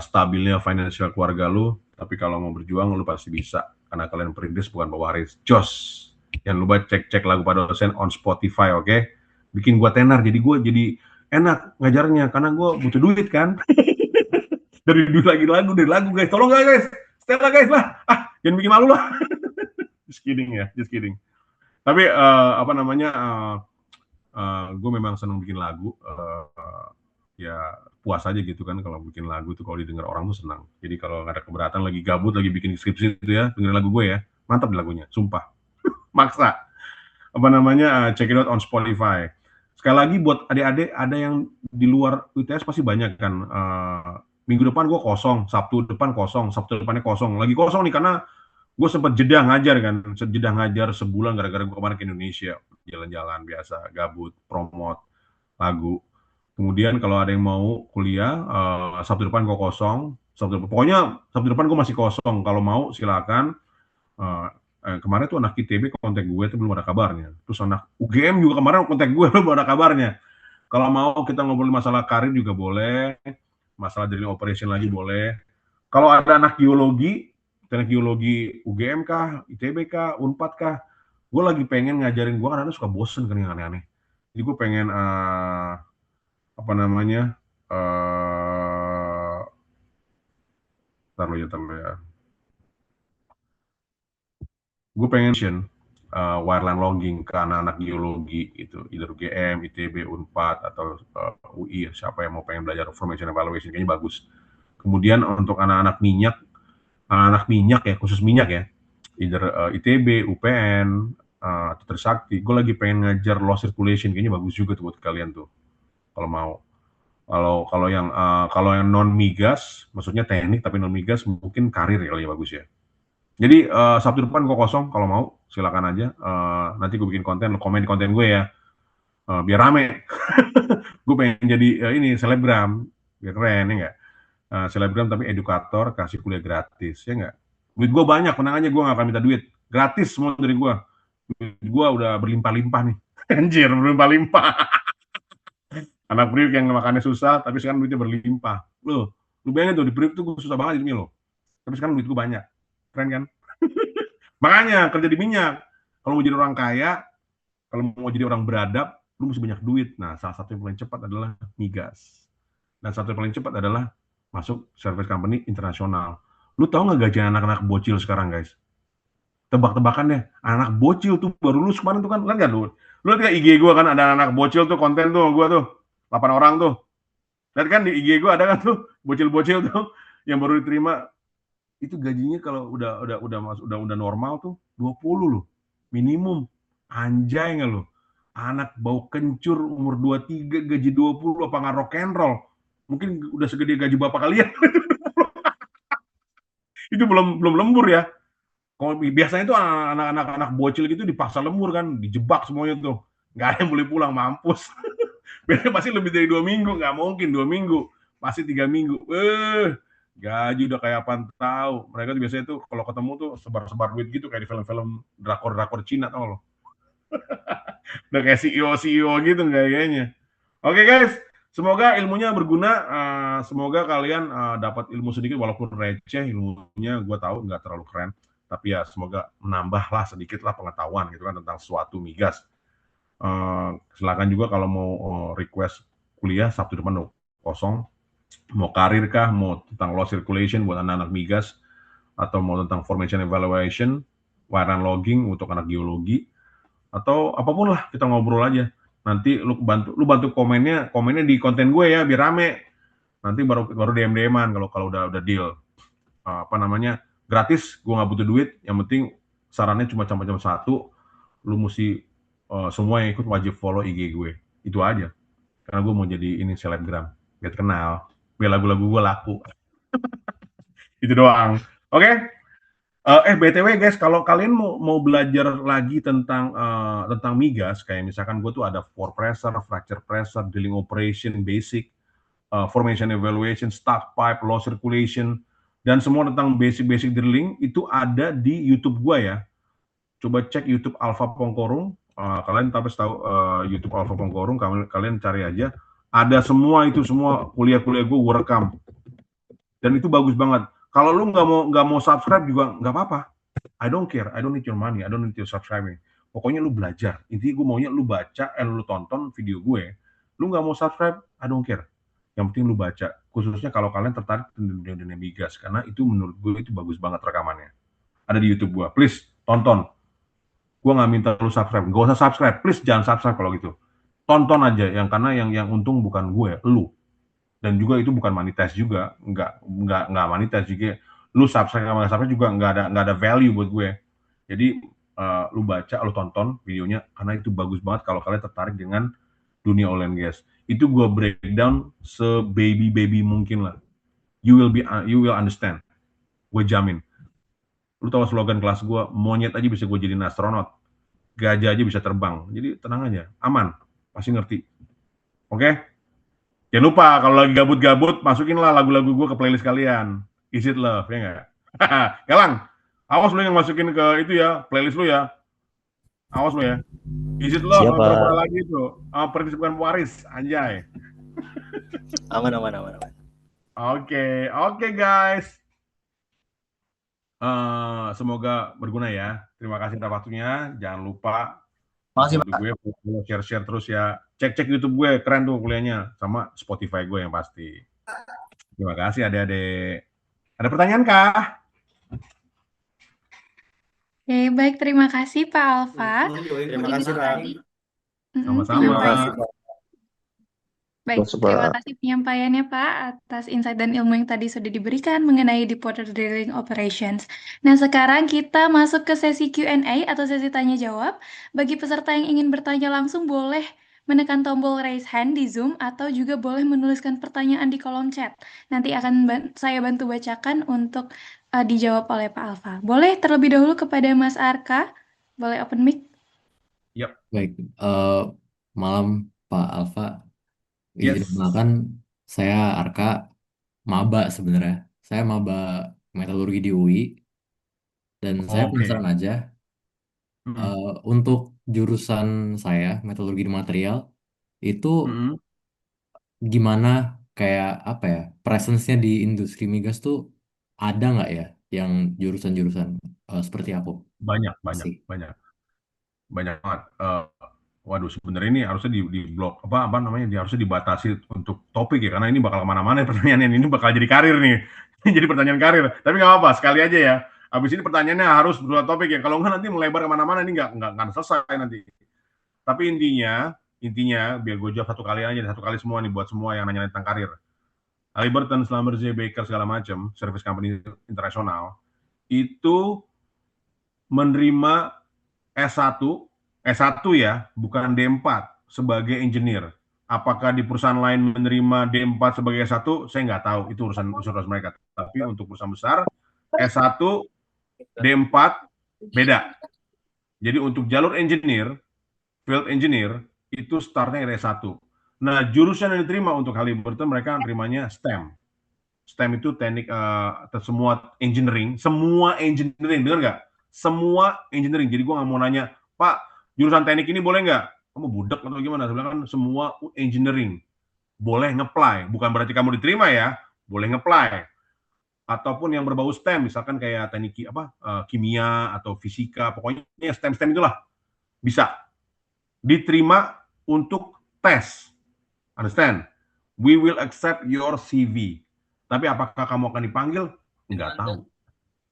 stabilnya financial keluarga lu, tapi kalau mau berjuang lu pasti bisa karena kalian perintis bukan pewaris. Jos. Jangan lupa cek lagu Pak Dosen on Spotify, oke? Bikin gua tenar, jadi gua jadi enak ngajarnya karena gua butuh duit kan. dari lagu guys. Tolong guys. Stella guys lah. Jangan bikin malu lah. Just kidding. Tapi gue memang senang bikin lagu. Ya puas aja gitu kan kalau bikin lagu tuh kalau didengar orang tuh senang. Jadi kalau nggak ada keberatan lagi gabut lagi bikin skripsi itu ya dengerin lagu gue ya, mantap lagunya, sumpah. Maksa. Check it out on Spotify. Sekali lagi buat adik-adik ada yang di luar UTS pasti banyak kan. Minggu depan gue kosong, Sabtu depan kosong, Sabtu depannya kosong. Lagi kosong nih karena gue sempat jeda ngajar sebulan gara-gara gue kemarin ke Indonesia, jalan-jalan biasa, gabut, promote lagu. Kemudian kalau ada yang mau kuliah, Sabtu depan gue kosong, pokoknya Sabtu depan gue masih kosong, kalau mau silakan. Kemarin tuh anak ITB kontak gue itu belum ada kabarnya, terus anak UGM juga kemarin kontak gue belum ada kabarnya. Kalau mau kita ngobrol masalah karir juga boleh, masalah drilling operation lagi boleh. Kalau ada anak geologi UGM kah, ITB kah, Unpad kah, gue lagi pengen ngajarin, gue karena suka bosen kan yang aneh-aneh. Jadi gue pengen gue pengen wireline logging ke anak-anak geologi itu, either UGM, ITB, Unpad atau UI, siapa yang mau pengen belajar formation evaluation kayaknya bagus. Kemudian untuk anak-anak minyak ya, khusus minyak ya, either ITB, UPN, atau Trisakti, gue lagi pengen ngajar low circulation, kayaknya bagus juga tuh buat kalian tuh, kalau mau. Kalau yang non migas, maksudnya teknik tapi non migas, mungkin karir kali ya bagus ya. Jadi Sabtu depan gue kosong, kalau mau silakan aja. Nanti gue bikin konten, komen di konten gue ya, biar rame. Gue pengen jadi ini selebgram, biar keren ya nggak? Selebgram tapi edukator, kasih kuliah gratis ya nggak? Duit gue banyak, tenang aja, gue nggak akan minta duit, gratis semua dari gue. Duit gue udah berlimpah-limpah nih, anjir berlimpah-limpah. Anak Priuk yang makannya susah, tapi sekarang duitnya berlimpah. Lu bayangin tuh di Priuk tuh susah banget hidupnya lo, tapi sekarang duit gue banyak, keren kan? Makanya kerja di minyak. Kalau mau jadi orang kaya, kalau mau jadi orang beradab, lu mesti banyak duit. Nah, salah satu yang paling cepat adalah migas. Dan satu yang paling cepat adalah masuk service company internasional. Lu tahu nggak gaji anak-anak bocil sekarang, guys? Tebak-tebakan deh, anak bocil tuh baru lulus kemarin tuh kan lu? Lu lihat IG gue kan ada anak bocil tuh konten tuh gue tuh 8 orang tuh. Lihat kan di IG gue ada kan tuh bocil-bocil tuh yang baru diterima. Itu gajinya kalau udah normal tuh 20 loh minimum. Anjay nggak lo? Anak bau kencur umur 23 gaji 20 apa nggak rock and roll? Mungkin udah segede gaji bapak kalian. Itu belum lembur ya. Kalau biasanya tuh anak-anak bocil gitu dipaksa lembur kan, dijebak semuanya tuh. Nggak ada yang boleh pulang, mampus. Biasanya pasti lebih dari 2 minggu, nggak mungkin 2 minggu. Pasti 3 minggu. Gaji udah kayak apaan tahu. Mereka tuh biasanya tuh kalau ketemu tuh sebar-sebar duit gitu kayak di film-film drakor Cina tau lo. Udah kayak CEO gitu kayaknya. Oke guys, semoga ilmunya berguna. Semoga kalian dapat ilmu sedikit walaupun receh ilmunya. Gue tahu nggak terlalu keren, tapi ya semoga menambahlah sedikit lah pengetahuan gitu kan tentang suatu migas. Silakan juga kalau mau request kuliah Sabtu depan kosong. Mau karir kah, mau tentang low circulation buat anak-anak migas, atau mau tentang formation evaluation, wireline logging untuk anak geologi, atau apapun lah kita ngobrol aja. Nanti lu bantu komennya di konten gue ya biar rame. Nanti baru DM-an kalau udah deal. gratis, gue nggak butuh duit, yang penting sarannya cuma jam satu, lu mesti semua yang ikut wajib follow IG gue, itu aja. Karena gue mau jadi ini selebgram, biar kenal, biar lagu-lagu gue laku. Itu doang. Oke? BTW guys, kalau kalian mau belajar lagi tentang migas, kayak misalkan gue tuh ada for pressure, fracture pressure, drilling operation, basic, formation evaluation, stock pipe, low circulation, dan semua tentang basic drilling itu ada di YouTube gue ya. Coba cek YouTube Alpha Pongkorung. Kalian tapi tahu YouTube Alpha Pongkorung, kalian cari aja. Ada semua kuliah-kuliah gue rekam. Dan itu bagus banget. Kalau lu nggak mau subscribe juga nggak apa-apa. I don't care. I don't need your money. I don't need your subscribing. Pokoknya lu belajar. Intinya gue maunya lu baca, lu tonton video gue. Lu nggak mau subscribe, I don't care. Yang penting lu baca. Khususnya kalau kalian tertarik dengan dunia migas. Karena itu menurut gue itu bagus banget rekamannya. Ada di YouTube gue. Please, tonton. Gue nggak minta lu subscribe. Gak usah subscribe. Please, jangan subscribe kalau gitu. Tonton aja. Karena yang untung bukan gue, lu. Dan juga itu bukan monetize juga, nggak monetize juga. Lu subscribe sama subscribe juga nggak ada value buat gue. Jadi lu baca, lu tonton videonya karena itu bagus banget kalau kalian tertarik dengan dunia oil and gas. Itu gue breakdown se-baby mungkin lah. You will understand. Gue jamin. Lu tahu slogan kelas gue, monyet aja bisa gue jadiin astronot, gajah aja bisa terbang. Jadi tenang aja, aman, pasti ngerti. Oke? Jangan lupa kalau lagi gabut-gabut, masukinlah lagu-lagu gue ke playlist kalian. Is It Love, ya nggak? Galang, awas lu yang masukin ke itu ya, playlist lu ya. Awas lu ya. Is It Love, Siapa? lagi itu. Persiapan Waris, anjay. Aman. Oke guys. Semoga berguna ya. Terima kasih atas waktunya. Jangan lupa Makasih, bantu gue share terus ya. Cek YouTube gue, keren tuh kuliahnya. Sama Spotify gue yang pasti. Terima kasih adik-adik. Ada pertanyaan kah? Oke, baik. Terima kasih Pak Alfa. Terima kasih, Pak. Sama-sama. Terima kasih, Pak. Baik, terima kasih penyampaiannya Pak atas insight dan ilmu yang tadi sudah diberikan mengenai deepwater drilling operations. Nah, sekarang kita masuk ke sesi Q&A atau sesi tanya jawab. Bagi peserta yang ingin bertanya langsung boleh menekan tombol raise hand di Zoom atau juga boleh menuliskan pertanyaan di kolom chat. Nanti akan saya bantu bacakan untuk dijawab oleh Pak Alfa. Boleh terlebih dahulu kepada Mas Arka? Boleh open mic? Baik, malam Pak Alfa. Yes. Izin makan, saya Arka, maba sebenarnya. Saya maba metalurgi di UI, dan saya Oke. penasaran aja, untuk jurusan saya, metalurgi di material, itu gimana, kayak apa ya, presence-nya di industri migas tuh ada nggak ya, yang jurusan-jurusan seperti aku? Banyak Sih. banget. Waduh, sebenarnya ini harusnya di blok apa namanya, harusnya dibatasi untuk topik ya, karena ini bakal kemana-mana pertanyaannya, ini bakal jadi karir nih. Jadi pertanyaan karir, tapi nggak apa-apa, sekali aja ya. Habis ini pertanyaannya harus dua topik ya, kalau nggak nanti melebar kemana-mana, ini nggak selesai nanti. Tapi intinya biar gue jawab satu kali aja, satu kali semua nih buat semua yang nanya tentang karir. Halliburton, Schlumberger, Baker segala macam, service company internasional itu menerima S1 ya, bukan D4 sebagai engineer. Apakah di perusahaan lain menerima D4 sebagai S1? Saya nggak tahu, itu urusan mereka. Tapi untuk perusahaan besar, S1, D4 beda. Jadi untuk jalur engineer, field engineer, itu startnya dari S1. Nah, jurusan yang diterima untuk Halliburton, mereka terimanya STEM. STEM itu teknik semua engineering, dengar nggak? Semua engineering. Jadi gue nggak mau nanya, Pak, jurusan teknik ini boleh nggak? Kamu budak atau gimana? Sebenarnya kan semua engineering boleh nge-apply. Bukan berarti kamu diterima ya, boleh nge-apply. Ataupun yang berbau STEM, misalkan kayak teknik kimia atau fisika, pokoknya STEM itulah bisa diterima untuk tes. Understand? We will accept your CV. Tapi apakah kamu akan dipanggil? Nggak tahu.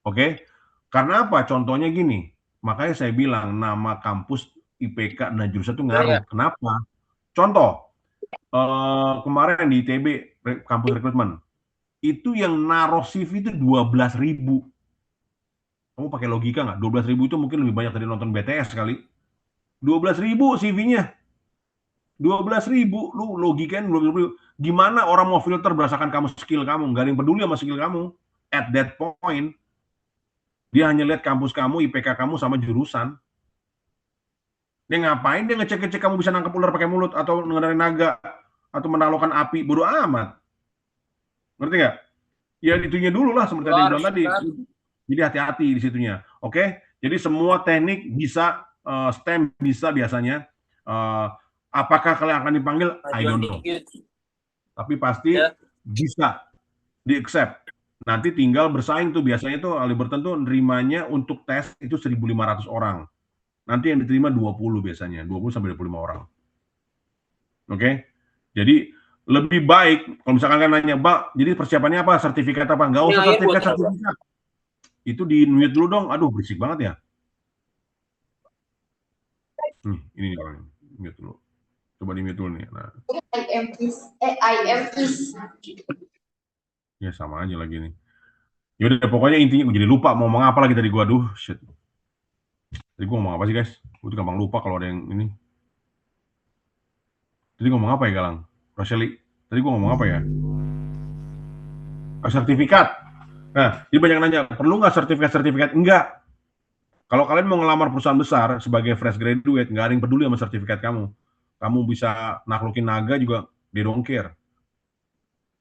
Oke? Karena apa? Contohnya gini. Makanya saya bilang nama kampus IPK dan jurusan itu ngaruh. Kenapa? Contoh, kemarin di ITB kampus rekrutmen, itu yang naruh CV itu 12.000. Kamu pakai logika nggak? 12.000 itu mungkin lebih banyak dari nonton BTS kali. 12.000 CV-nya. 12.000, lu logikain 12.000. Gimana orang mau filter berdasarkan kamu skill kamu? Nggak ada yang peduli sama skill kamu. At that point, dia hanya lihat kampus kamu, IPK kamu, sama jurusan. Dia ngapain? Dia ngecek-ngecek kamu bisa nangkep ular pakai mulut, atau ngendarin naga, atau menaklukkan api. Bodoh amat. Ngerti nggak? Ya itunya dulu lah, seperti yang bilang tadi. Jadi hati-hati di situnya. Oke? Jadi semua teknik bisa, STEM bisa biasanya. Apakah kalian akan dipanggil? I don't know. Tapi pasti bisa di-accept. Nanti tinggal bersaing tuh, biasanya tuh Halliburton tuh nerimanya untuk tes itu 1.500 orang. Nanti yang diterima 20 biasanya, 20 sampai 25 orang. Oke? Jadi lebih baik kalau misalkan kan nanya, "Mbak, jadi persiapannya apa? Sertifikat apa?" Nggak usah sertifikat. Itu di-mute dulu dong. Aduh, berisik banget ya. Ini nih orang. Mute dulu. Coba di-mute dulu nih. Nah. I am is. Ya sama aja lagi nih. Yaudah, pokoknya intinya gue jadi lupa mau ngomong apa lagi tadi gue. Aduh, shit. Tadi gue ngomong apa sih, guys? Gue gampang lupa kalau ada yang ini. Tadi ngomong apa ya, Galang? Roselli, tadi gue ngomong apa ya? Sertifikat. Nah, jadi banyak nanya, perlu nggak sertifikat? Enggak. Kalau kalian mau ngelamar perusahaan besar sebagai fresh graduate, nggak ada yang peduli sama sertifikat kamu. Kamu bisa naklukin naga juga, they don't care.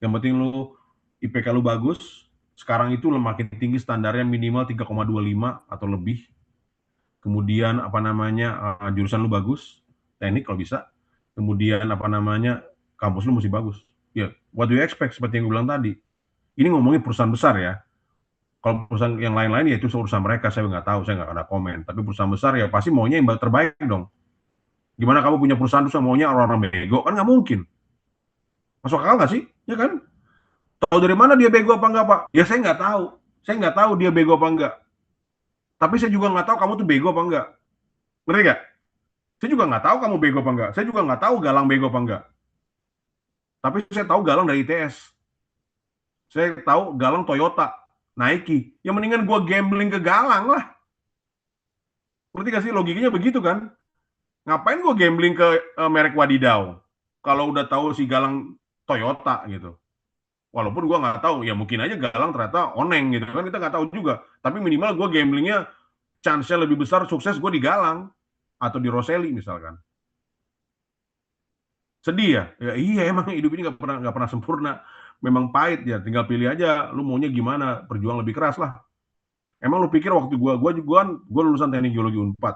Yang penting lu IPK lu bagus. Sekarang itu makin tinggi standarnya minimal 3,25 atau lebih. Kemudian jurusan lu bagus, teknik kalau bisa. Kemudian kampus lu mesti bagus. Ya, what do you expect, seperti yang gue bilang tadi. Ini ngomongin perusahaan besar ya. Kalau perusahaan yang lain-lain ya itu urusan mereka, saya nggak tahu, saya nggak ada komen. Tapi perusahaan besar ya pasti maunya yang terbaik dong. Gimana kamu punya perusahaan terus maunya orang-orang bego? Kan nggak mungkin. Masuk akal nggak sih? Ya kan? Tahu dari mana dia bego apa enggak, Pak? Ya saya nggak tahu. Saya nggak tahu dia bego apa enggak. Tapi saya juga nggak tahu kamu tuh bego apa enggak. Ngerti nggak? Saya juga nggak tahu kamu bego apa enggak. Saya juga nggak tahu Galang bego apa enggak. Tapi saya tahu Galang dari ITS. Saya tahu Galang Toyota, Nike. Ya mendingan gue gambling ke Galang lah. Ngerti nggak sih? Logikanya begitu kan? Ngapain gue gambling ke merek wadidaw? Kalau udah tahu si Galang Toyota gitu. Walaupun gue nggak tahu, ya mungkin aja Galang ternyata oneng gitu kan, kita nggak tahu juga. Tapi minimal gue gamblingnya chance-nya lebih besar sukses gue di Galang atau di Roselli misalkan. Sedih ya? Ya iya, emang hidup ini nggak pernah sempurna. Memang pahit ya, tinggal pilih aja lu maunya gimana, berjuang lebih keras lah. Emang lu pikir waktu gue lulusan teknik geologi Unpad.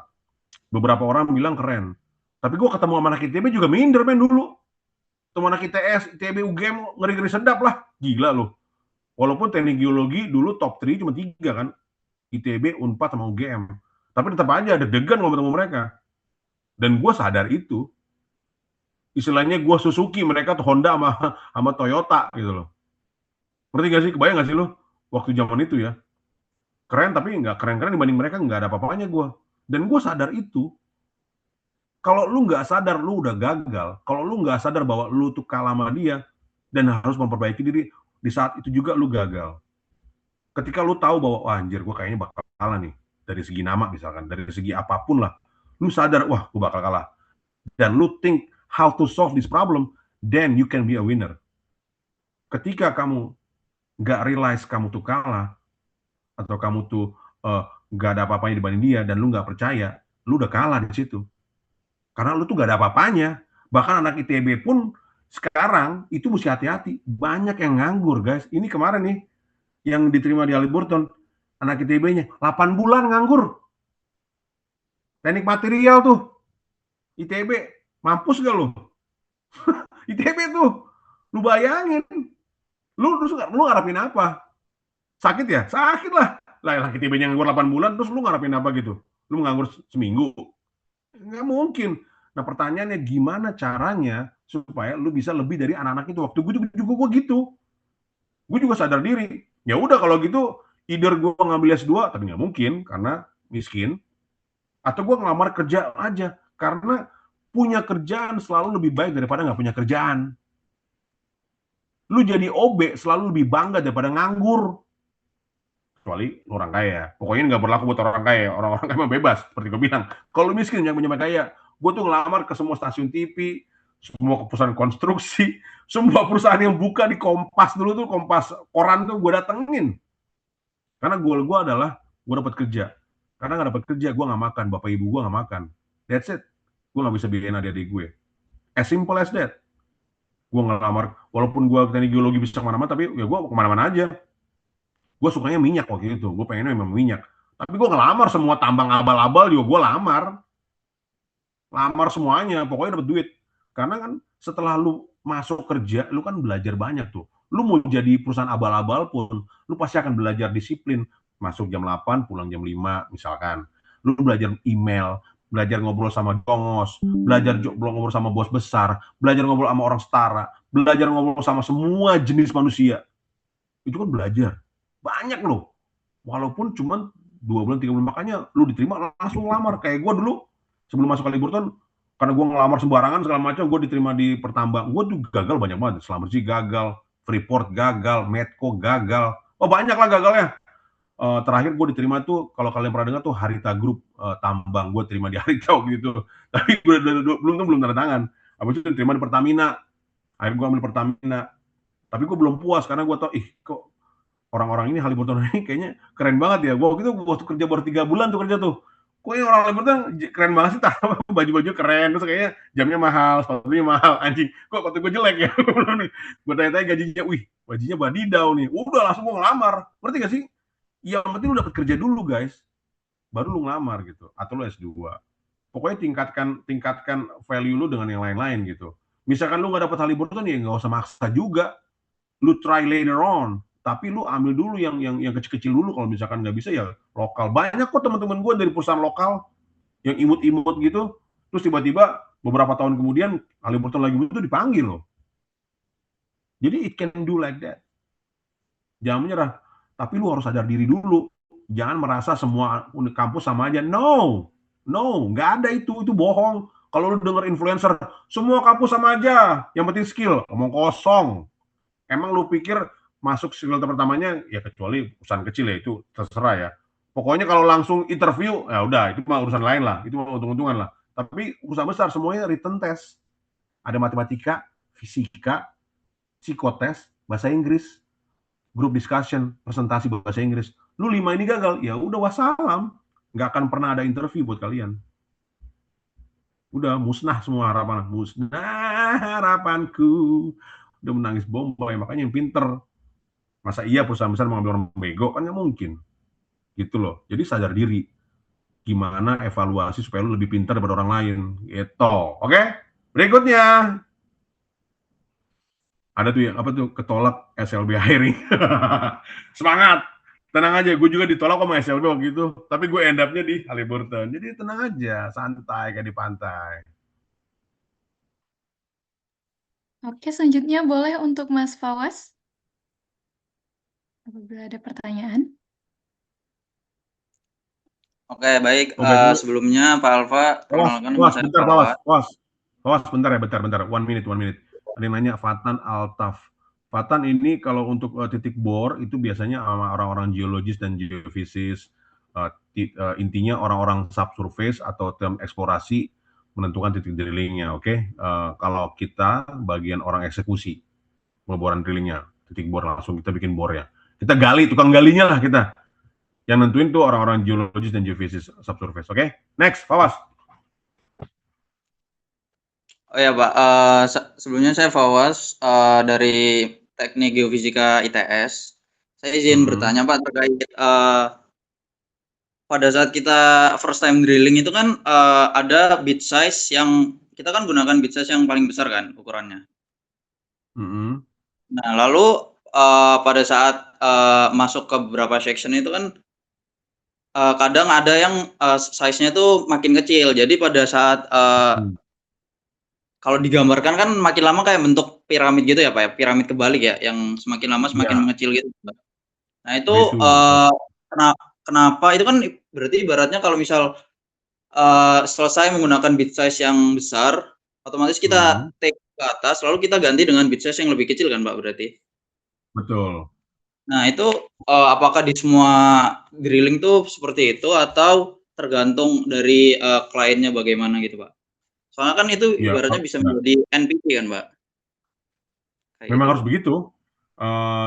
Beberapa orang bilang keren. Tapi gue ketemu sama anak ITB juga minder dulu. Teman anak ITS, ITB, UGM, ngeri-ngeri sedap lah. Gila loh. Walaupun teknik geologi dulu top 3 cuma 3 kan. ITB, Unpad, sama UGM. Tapi tetap aja deg-degan kalau ketemu mereka. Dan gue sadar itu. Istilahnya gue Suzuki, mereka tuh Honda sama Toyota gitu loh. Ngerti gak sih? Kebayang gak sih lo? Waktu zaman itu ya. Keren tapi nggak keren-keren dibanding mereka, nggak ada apa-apanya gue. Dan gue sadar itu. Kalau lu nggak sadar, lu udah gagal. Kalau lu nggak sadar bahwa lu tuh kalah sama dia dan harus memperbaiki diri, di saat itu juga lu gagal. Ketika lu tahu bahwa, wah anjir, gue kayaknya bakal kalah nih. Dari segi nama misalkan, dari segi apapun lah. Lu sadar, wah gue bakal kalah. Dan lu think how to solve this problem, then you can be a winner. Ketika kamu nggak realize kamu tuh kalah, atau kamu tuh nggak ada apa-apanya dibanding dia, dan lu nggak percaya, lu udah kalah di situ. Karena lu tuh gak ada apa-apanya. Bahkan anak ITB pun sekarang itu mesti hati-hati. Banyak yang nganggur, guys. Ini kemarin nih, yang diterima di Halliburton, anak ITB-nya 8 bulan nganggur. Teknik material tuh. ITB, mampus gak lu? ITB tuh, lu bayangin. Lu ngarapin apa? Sakit ya? Sakit lah. Lah, anak ITB-nya nganggur 8 bulan, terus lu ngarapin apa gitu? Lu nganggur seminggu? Nggak mungkin. Nah pertanyaannya gimana caranya supaya lu bisa lebih dari anak-anak itu. Waktu gue juga gitu. Gue juga sadar diri. Ya udah kalau gitu, either gue ngambil S2, tapi nggak mungkin karena miskin. Atau gue ngelamar kerja aja. Karena punya kerjaan selalu lebih baik daripada nggak punya kerjaan. Lu jadi OB selalu lebih bangga daripada nganggur. kecuali lu orang kaya. Pokoknya nggak berlaku buat orang kaya. Orang-orang kaya mah bebas, seperti gue bilang. Kalau lu miskin yang punya kaya, gue tuh ngelamar ke semua stasiun TV, semua perusahaan konstruksi, semua perusahaan yang buka di Kompas dulu tuh, Kompas koran tuh gue datengin. Karena goal gue adalah gue dapat kerja. Karena nggak dapat kerja, gue nggak makan. Bapak ibu gue nggak makan. That's it. Gue nggak bisa biayain adik-adik gue. As simple as that. Gue ngelamar, walaupun gue teknik geologi bisa kemana-mana, tapi ya gue kemana-mana aja. Gue sukanya minyak waktu itu, gue pengennya memang minyak. Tapi gue ngelamar semua tambang abal-abal juga gue lamar semuanya, pokoknya dapat duit. Karena kan setelah lu masuk kerja, lu kan belajar banyak tuh. Lu mau jadi perusahaan abal-abal pun, lu pasti akan belajar disiplin. Masuk jam 8, pulang jam 5 misalkan. Lu belajar email, belajar ngobrol sama dongos, belajar ngobrol sama bos besar, belajar ngobrol sama orang setara, belajar ngobrol sama semua jenis manusia. Itu kan belajar. Banyak loh. Walaupun cuma 2 bulan, 3 bulan. Makanya lu diterima langsung lamar. Kayak gue dulu, sebelum masuk Halliburton, karena gue ngelamar sembarangan segala macam, gue diterima di Pertambang. Gue juga gagal banyak banget. Schlumberger gagal, Freeport gagal, Medco gagal. Oh banyak lah gagalnya. Terakhir gue diterima tuh, kalau kalian pernah dengar tuh Harita Group tambang. Gue terima di Harita gitu. Tapi gue belum tanda tangan. Habis itu diterima di Pertamina. Akhirnya gue ambil Pertamina. Tapi gue belum puas karena gue tau, kok orang-orang ini Halliburton ini kayaknya keren banget ya. Waktu itu waktu kerja baru 3 bulan tuh kerja tuh. Kok ini orang Halliburton keren banget sih, baju-baju keren, terus kayaknya jamnya mahal, sepatunya mahal, anjing. Kok waktu gue jelek ya? Gue tanya-tanya gajinya, wih, gajinya badidau nih. Udah langsung gue ngelamar. Ngerti gak sih? Yang penting lu dapat kerja dulu, guys. Baru lu ngelamar gitu. Atau lu S2. Pokoknya tingkatkan value lu dengan yang lain-lain gitu. Misalkan lu nggak dapat Halliburton ya nggak usah maksa juga. Lu try later on, tapi lu ambil dulu yang kecil-kecil dulu. Kalau misalkan nggak bisa ya lokal. Banyak kok teman-teman gue dari perusahaan lokal yang imut-imut gitu, terus tiba-tiba beberapa tahun kemudian Halliburton lagi butuh dipanggil loh. Jadi it can do like that. Jangan menyerah, tapi lu harus sadar diri dulu. Jangan merasa semua kampus sama aja. No, nggak ada itu bohong. Kalau lu denger influencer, semua kampus sama aja, yang penting skill, ngomong kosong. Emang lu pikir masuk filter pertamanya ya, kecuali perusahaan kecil ya, itu terserah ya. Pokoknya kalau langsung interview ya udah, itu mah urusan lain lah, itu mah untung-untungan lah. Tapi perusahaan besar semuanya written test. Ada matematika, fisika, psikotes, bahasa Inggris, group discussion, presentasi bahasa Inggris. Lu 5 ini gagal, ya udah wassalam. Nggak akan pernah ada interview buat kalian. Udah musnah semua harapan, musnah harapanku. Udah menangis bombay. Makanya yang pinter, masa iya perusahaan besar mengambil orang bego, kan nggak mungkin gitu loh. Jadi sadar diri, gimana evaluasi supaya lu lebih pintar daripada orang lain gitu. Oke, berikutnya ada tuh yang apa tuh, ketolak SLB hiring. Semangat, tenang aja, gue juga ditolak sama SLB waktu itu, tapi gue end up-nya di Halliburton. Jadi tenang aja, santai kayak di pantai. Oke, selanjutnya boleh untuk Mas Fawaz. Apabila ada pertanyaan. Oke, baik. Oke, Sebelumnya Pak Alfa, perkenalkan nama saya Fawaz. Fawaz, bentar ya, bentar. One minute. Ada yang nanya Fatan Altaf. Fatan ini kalau untuk titik bor itu biasanya sama orang-orang geologis dan geofisis. Intinya orang-orang subsurface atau tim eksplorasi menentukan titik drillingnya, oke? Kalau kita bagian orang eksekusi, pengeboran drillingnya, titik bor langsung kita bikin bornya. Kita gali, tukang galinya lah kita. Yang nentuin tuh orang-orang geologis dan geofisis subsurface, oke? Next, Fawaz. Oh ya Pak, sebelumnya saya Fawaz dari Teknik Geofisika ITS. Saya izin bertanya Pak terkait pada saat kita first time drilling itu kan ada bit size yang kita kan gunakan bit size yang paling besar kan ukurannya. Nah lalu pada saat masuk ke beberapa section itu kan kadang ada yang size-nya itu makin kecil. Jadi pada saat kalau digambarkan kan makin lama kayak bentuk piramid gitu ya Pak ya, piramid kebalik ya, yang semakin lama semakin mengecil gitu Pak. Nah itu kenapa itu kan berarti ibaratnya kalau misal selesai menggunakan bit size yang besar, otomatis kita take ke atas, lalu kita ganti dengan bit size yang lebih kecil kan Pak berarti? Betul. Nah, itu apakah di semua drilling tuh seperti itu atau tergantung dari kliennya bagaimana gitu, Pak? Soalnya kan itu Ya, ibaratnya bisa menjadi NPT kan, Pak? Kayak memang gitu, harus Pak. begitu.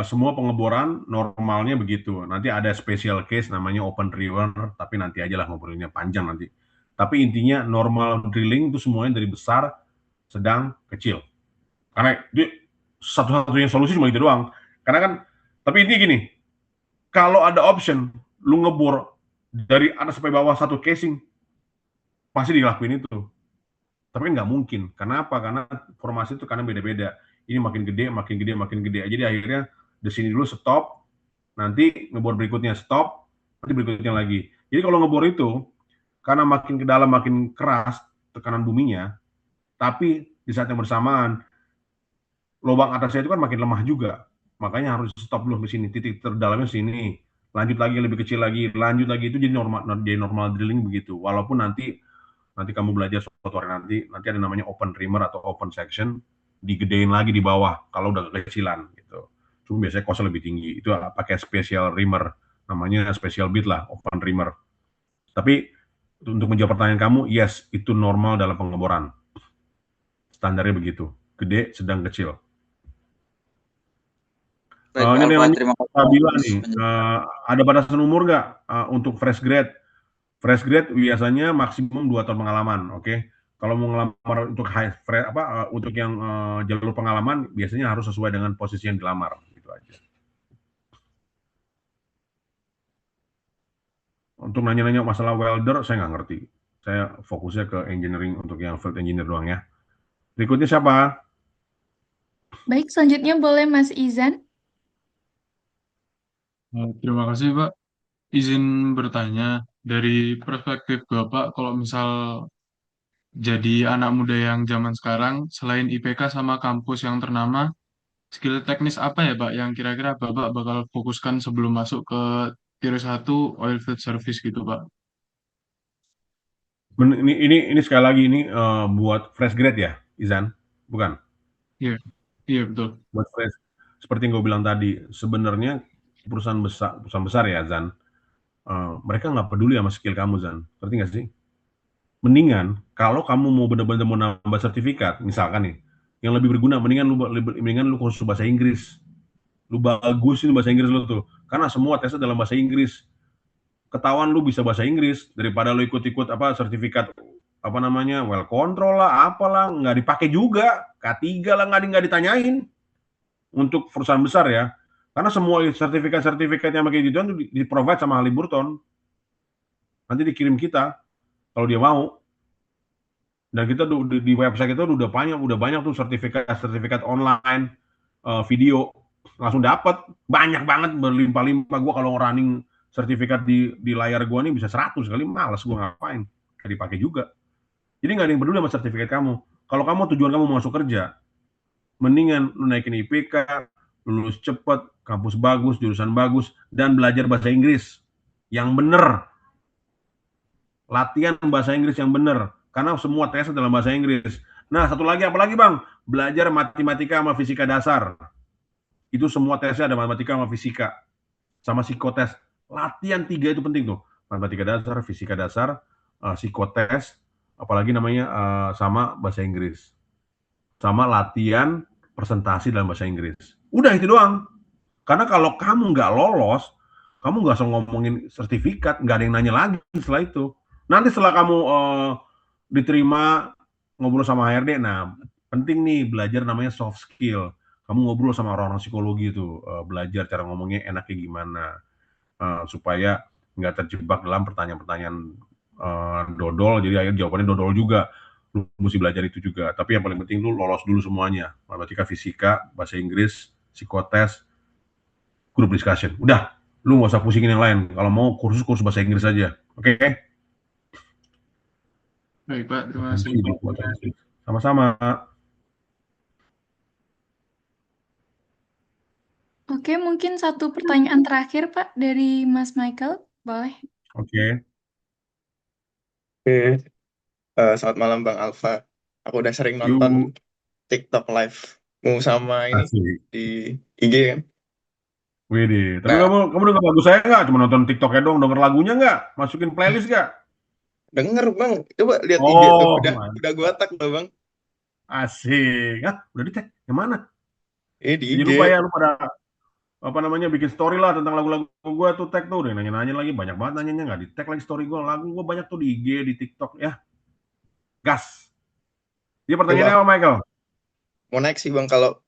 Semua pengeboran normalnya begitu. Nanti ada special case namanya open river, tapi nanti aja lah ngobrolinnya panjang nanti. Tapi intinya normal drilling itu semuanya dari besar, sedang, kecil. Karena dia satu-satunya solusi cuma itu doang. Karena kan, tapi ini gini, kalau ada option, lu ngebor dari atas sampai bawah satu casing, pasti dilakuin itu. Tapi nggak mungkin. Kenapa? Karena formasi itu karena beda-beda. Ini makin gede, makin gede, makin gede. Jadi akhirnya di sini dulu stop, nanti ngebor berikutnya stop, nanti berikutnya lagi. Jadi kalau ngebor itu, karena makin ke dalam makin keras tekanan buminya, tapi di saat yang bersamaan lubang atasnya itu kan makin lemah juga. Makanya harus stop dulu di sini, titik terdalamnya sini. Lanjut lagi lebih kecil lagi, lanjut lagi itu jadi normal drilling begitu. Walaupun nanti kamu belajar suatu hari nanti ada namanya open reamer atau open section, digedein lagi di bawah kalau udah kekecilan gitu. Cuma biasanya kosnya lebih tinggi. Itu pakai special reamer, namanya special bit lah, open reamer. Tapi untuk menjawab pertanyaan kamu, yes, itu normal dalam pengeboran. Standarnya begitu, gede, sedang, kecil. Baik, Pak Ini Alfa, yang terima kasih Sabila atas nih, penjelasan. ada batasan umur nggak untuk fresh grade? Fresh grade biasanya maksimum 2 tahun pengalaman, oke? Kalau mau ngelamar untuk untuk yang jalur pengalaman biasanya harus sesuai dengan posisi yang dilamar, gitu aja. Untuk nanya-nanya masalah welder, saya nggak ngerti. Saya fokusnya ke engineering untuk yang field engineer doang ya. Berikutnya siapa? Baik, selanjutnya boleh Mas Izan. Terima kasih, Pak. Izin bertanya, dari perspektif Bapak, kalau misal jadi anak muda yang zaman sekarang, selain IPK sama kampus yang ternama, skill teknis apa ya, Pak, yang kira-kira Bapak bakal fokuskan sebelum masuk ke tier 1 oilfield service gitu, Pak? Ini sekali lagi ini buat fresh grade ya, Izan? Bukan? Iya, iya betul. Buat fresh. Seperti yang gue bilang tadi, sebenarnya perusahaan besar ya, Zan. Mereka nggak peduli sama skill kamu, Zan. Ngerti nggak sih? Mendingan kalau kamu mau bener-bener mau nambah sertifikat, misalkan nih, yang lebih berguna, mendingan lu kursus bahasa Inggris. Lu bagusin bahasa Inggris lu tuh. Karena semua tesnya dalam bahasa Inggris. Ketahuan lu bisa bahasa Inggris daripada lu ikut-ikut sertifikat apa namanya well control lah, apalah nggak dipakai juga. K3 lah nggak ditanyain untuk perusahaan besar ya. Karena semua sertifikat yang pakai gitu itu di-provide sama Halliburton. Nanti dikirim kita kalau dia mau. Dan kita di website kita udah banyak tuh sertifikat online, video langsung dapat banyak banget berlimpah-limpah. Gua kalau running sertifikat di layar gua nih bisa 100 kali, malas gua ngapain, nggak dipakai juga. Jadi nggak ada yang peduli sama sertifikat kamu. Kalau kamu tujuan kamu masuk kerja, mendingan lu naikin IPK, lulus cepet, kampus bagus, jurusan bagus, dan belajar bahasa Inggris yang bener. Latihan bahasa Inggris yang bener, karena semua tes dalam bahasa Inggris. Nah, satu lagi, apalagi Bang? Belajar matematika sama fisika dasar. Itu semua tesnya ada matematika sama fisika. Sama psikotes. Latihan 3 itu penting tuh. Matematika dasar, fisika dasar, psikotes, apalagi namanya sama bahasa Inggris. Sama latihan presentasi dalam bahasa Inggris. Udah itu doang. Karena kalau kamu nggak lolos, kamu nggak usah ngomongin sertifikat, nggak ada yang nanya lagi setelah itu. Nanti setelah kamu diterima ngobrol sama HRD, nah penting nih belajar namanya soft skill. Kamu ngobrol sama orang-orang psikologi itu, belajar cara ngomongnya enaknya gimana, supaya nggak terjebak dalam pertanyaan-pertanyaan dodol, jadi akhirnya jawabannya dodol juga. Lu mesti belajar itu juga. Tapi yang paling penting lu lolos dulu semuanya. Matematika, fisika, bahasa Inggris, psikotes, group discussion. Udah, lu nggak usah pusingin yang lain. Kalau mau kursus bahasa Inggris aja. Oke? Baik, Pak. Terima kasih. Sama-sama. Oke, mungkin satu pertanyaan terakhir, Pak, dari Mas Michael. Boleh? Oke. Selamat malam Bang Alfa. Aku udah sering nonton TikTok live-mu sama ini Asik. di IG kan. Widih, tapi Nah, kamu denger lagu saya nggak? Cuma nonton TikToknya dong, denger lagunya nggak? Masukin playlist nggak? denger Bang. Coba lihat IG tuh. Oh, Udah gua mantap. tag tuh Bang. Asik. Ah, udah di tag. Yang mana? Di Jadi IG. lupa ya, lu pada apa namanya bikin story lah tentang lagu-lagu gua tuh tag tuh. Udah nanya-nanya lagi, banyak banget nanyanya nggak di tag lagi story gua. Lagu gua banyak tuh di IG, di TikTok ya. Gas. Dia Coba pertanyaannya aku apa, Michael? mau naik sih Bang kalau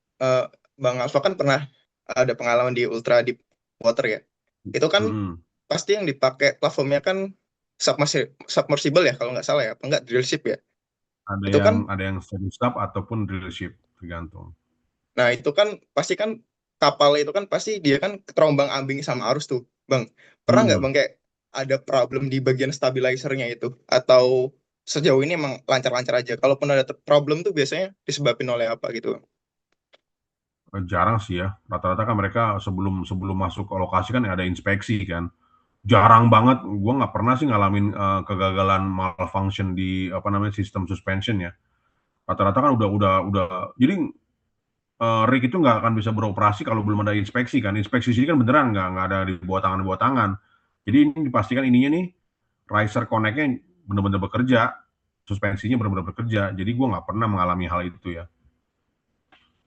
Bang Alfa kan pernah ada pengalaman di Ultra Deep Water ya. Itu kan Mm-mm. pasti yang dipakai platformnya kan submersible ya kalau nggak salah ya, apa enggak drill ship ya. Itu kan, Ada yang steady stop ataupun drill ship, tergantung. nah itu kan pasti kan kapal itu kan pasti dia kan terombang ambing sama arus tuh, Bang. Pernah nggak Mm. Bang kayak ada problem di bagian stabilizernya itu? Atau sejauh ini emang lancar-lancar aja? Kalaupun ada problem tuh biasanya disebabin oleh apa gitu, Bang? Jarang sih ya. Rata-rata kan mereka sebelum sebelum masuk ke lokasi kan ada inspeksi kan. Jarang banget. Gua nggak pernah sih ngalamin kegagalan malfunction di apa namanya sistem suspension ya. Rata-rata kan udah. Jadi rig itu nggak akan bisa beroperasi kalau belum ada inspeksi kan. Inspeksi sini kan beneran nggak ada di bawah tangan. Jadi ini dipastikan ininya nih riser connect-nya benar-benar bekerja, suspensinya benar-benar bekerja. Jadi gua nggak pernah mengalami hal itu ya.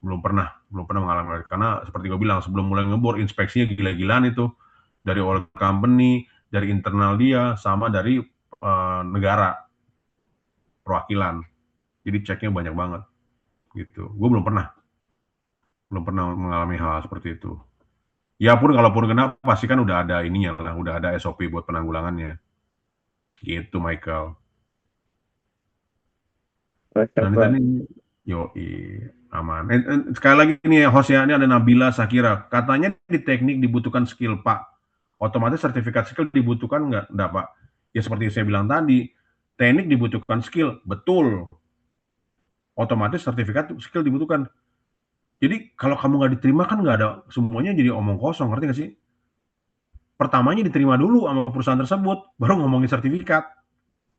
Belum pernah mengalami hal itu. Karena seperti gue bilang sebelum mulai ngebor inspeksinya gila-gilaan itu dari oil company, dari internal dia, sama dari negara perwakilan. Jadi ceknya banyak banget gitu. Gue belum pernah mengalami hal seperti itu. Ya pun kalaupun kena pasti kan udah ada ininya lah, udah ada SOP buat penanggulangannya. Gitu Michael. Mantap, Nah ini Bang. tadi yoi aman. Sekali lagi nih host ya, ini ada Nabila Sakira. Katanya di teknik dibutuhkan skill Pak. Otomatis sertifikat skill dibutuhkan nggak? Nggak Pak. Ya seperti saya bilang tadi, teknik dibutuhkan skill, betul. Otomatis sertifikat skill dibutuhkan. Jadi kalau kamu nggak diterima kan nggak ada, semuanya jadi omong kosong, ngerti nggak sih? Pertamanya diterima dulu sama perusahaan tersebut, baru ngomongin sertifikat.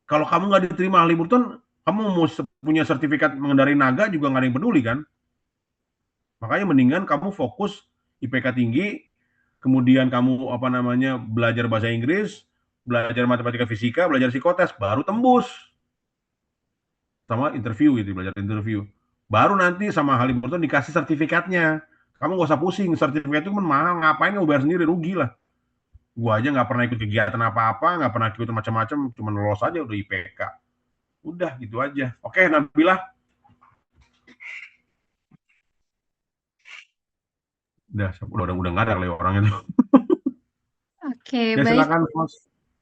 Kalau kamu nggak diterima ahli Burton, kamu mau punya sertifikat mengendarai naga juga nggak ada yang peduli kan? Makanya mendingan kamu fokus IPK tinggi, kemudian kamu apa namanya belajar bahasa Inggris, belajar matematika fisika, belajar psikotes, baru tembus sama interview gitu, belajar interview. Baru nanti sama Haliburton dikasih sertifikatnya. Kamu gak usah pusing, sertifikat itu kan mahal, ngapain kamu bayar sendiri, rugi lah. Gua aja nggak pernah ikut kegiatan apa-apa, nggak pernah ikut macam-macam, cuma lolos aja udah IPK. Udah gitu aja. Oke, Nabila. Udah nggak ada lewat orangnya tuh. Oke, Ya baik. silakan, Mas.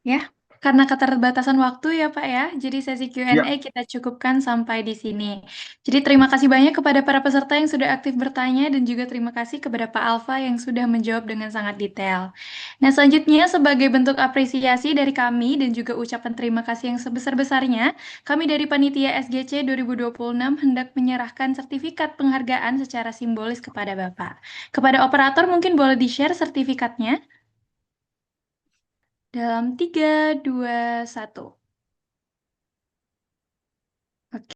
Ya, karena keterbatasan waktu ya Pak ya, jadi sesi Ya, Q&A kita cukupkan sampai di sini. Jadi terima kasih banyak kepada para peserta yang sudah aktif bertanya dan juga terima kasih kepada Pak Alfa yang sudah menjawab dengan sangat detail. Nah, selanjutnya sebagai bentuk apresiasi dari kami dan juga ucapan terima kasih yang sebesar-besarnya, kami dari Panitia SGC 2026 hendak menyerahkan sertifikat penghargaan secara simbolis kepada Bapak. Kepada operator mungkin boleh di-share sertifikatnya. Dalam 3, 2, 1.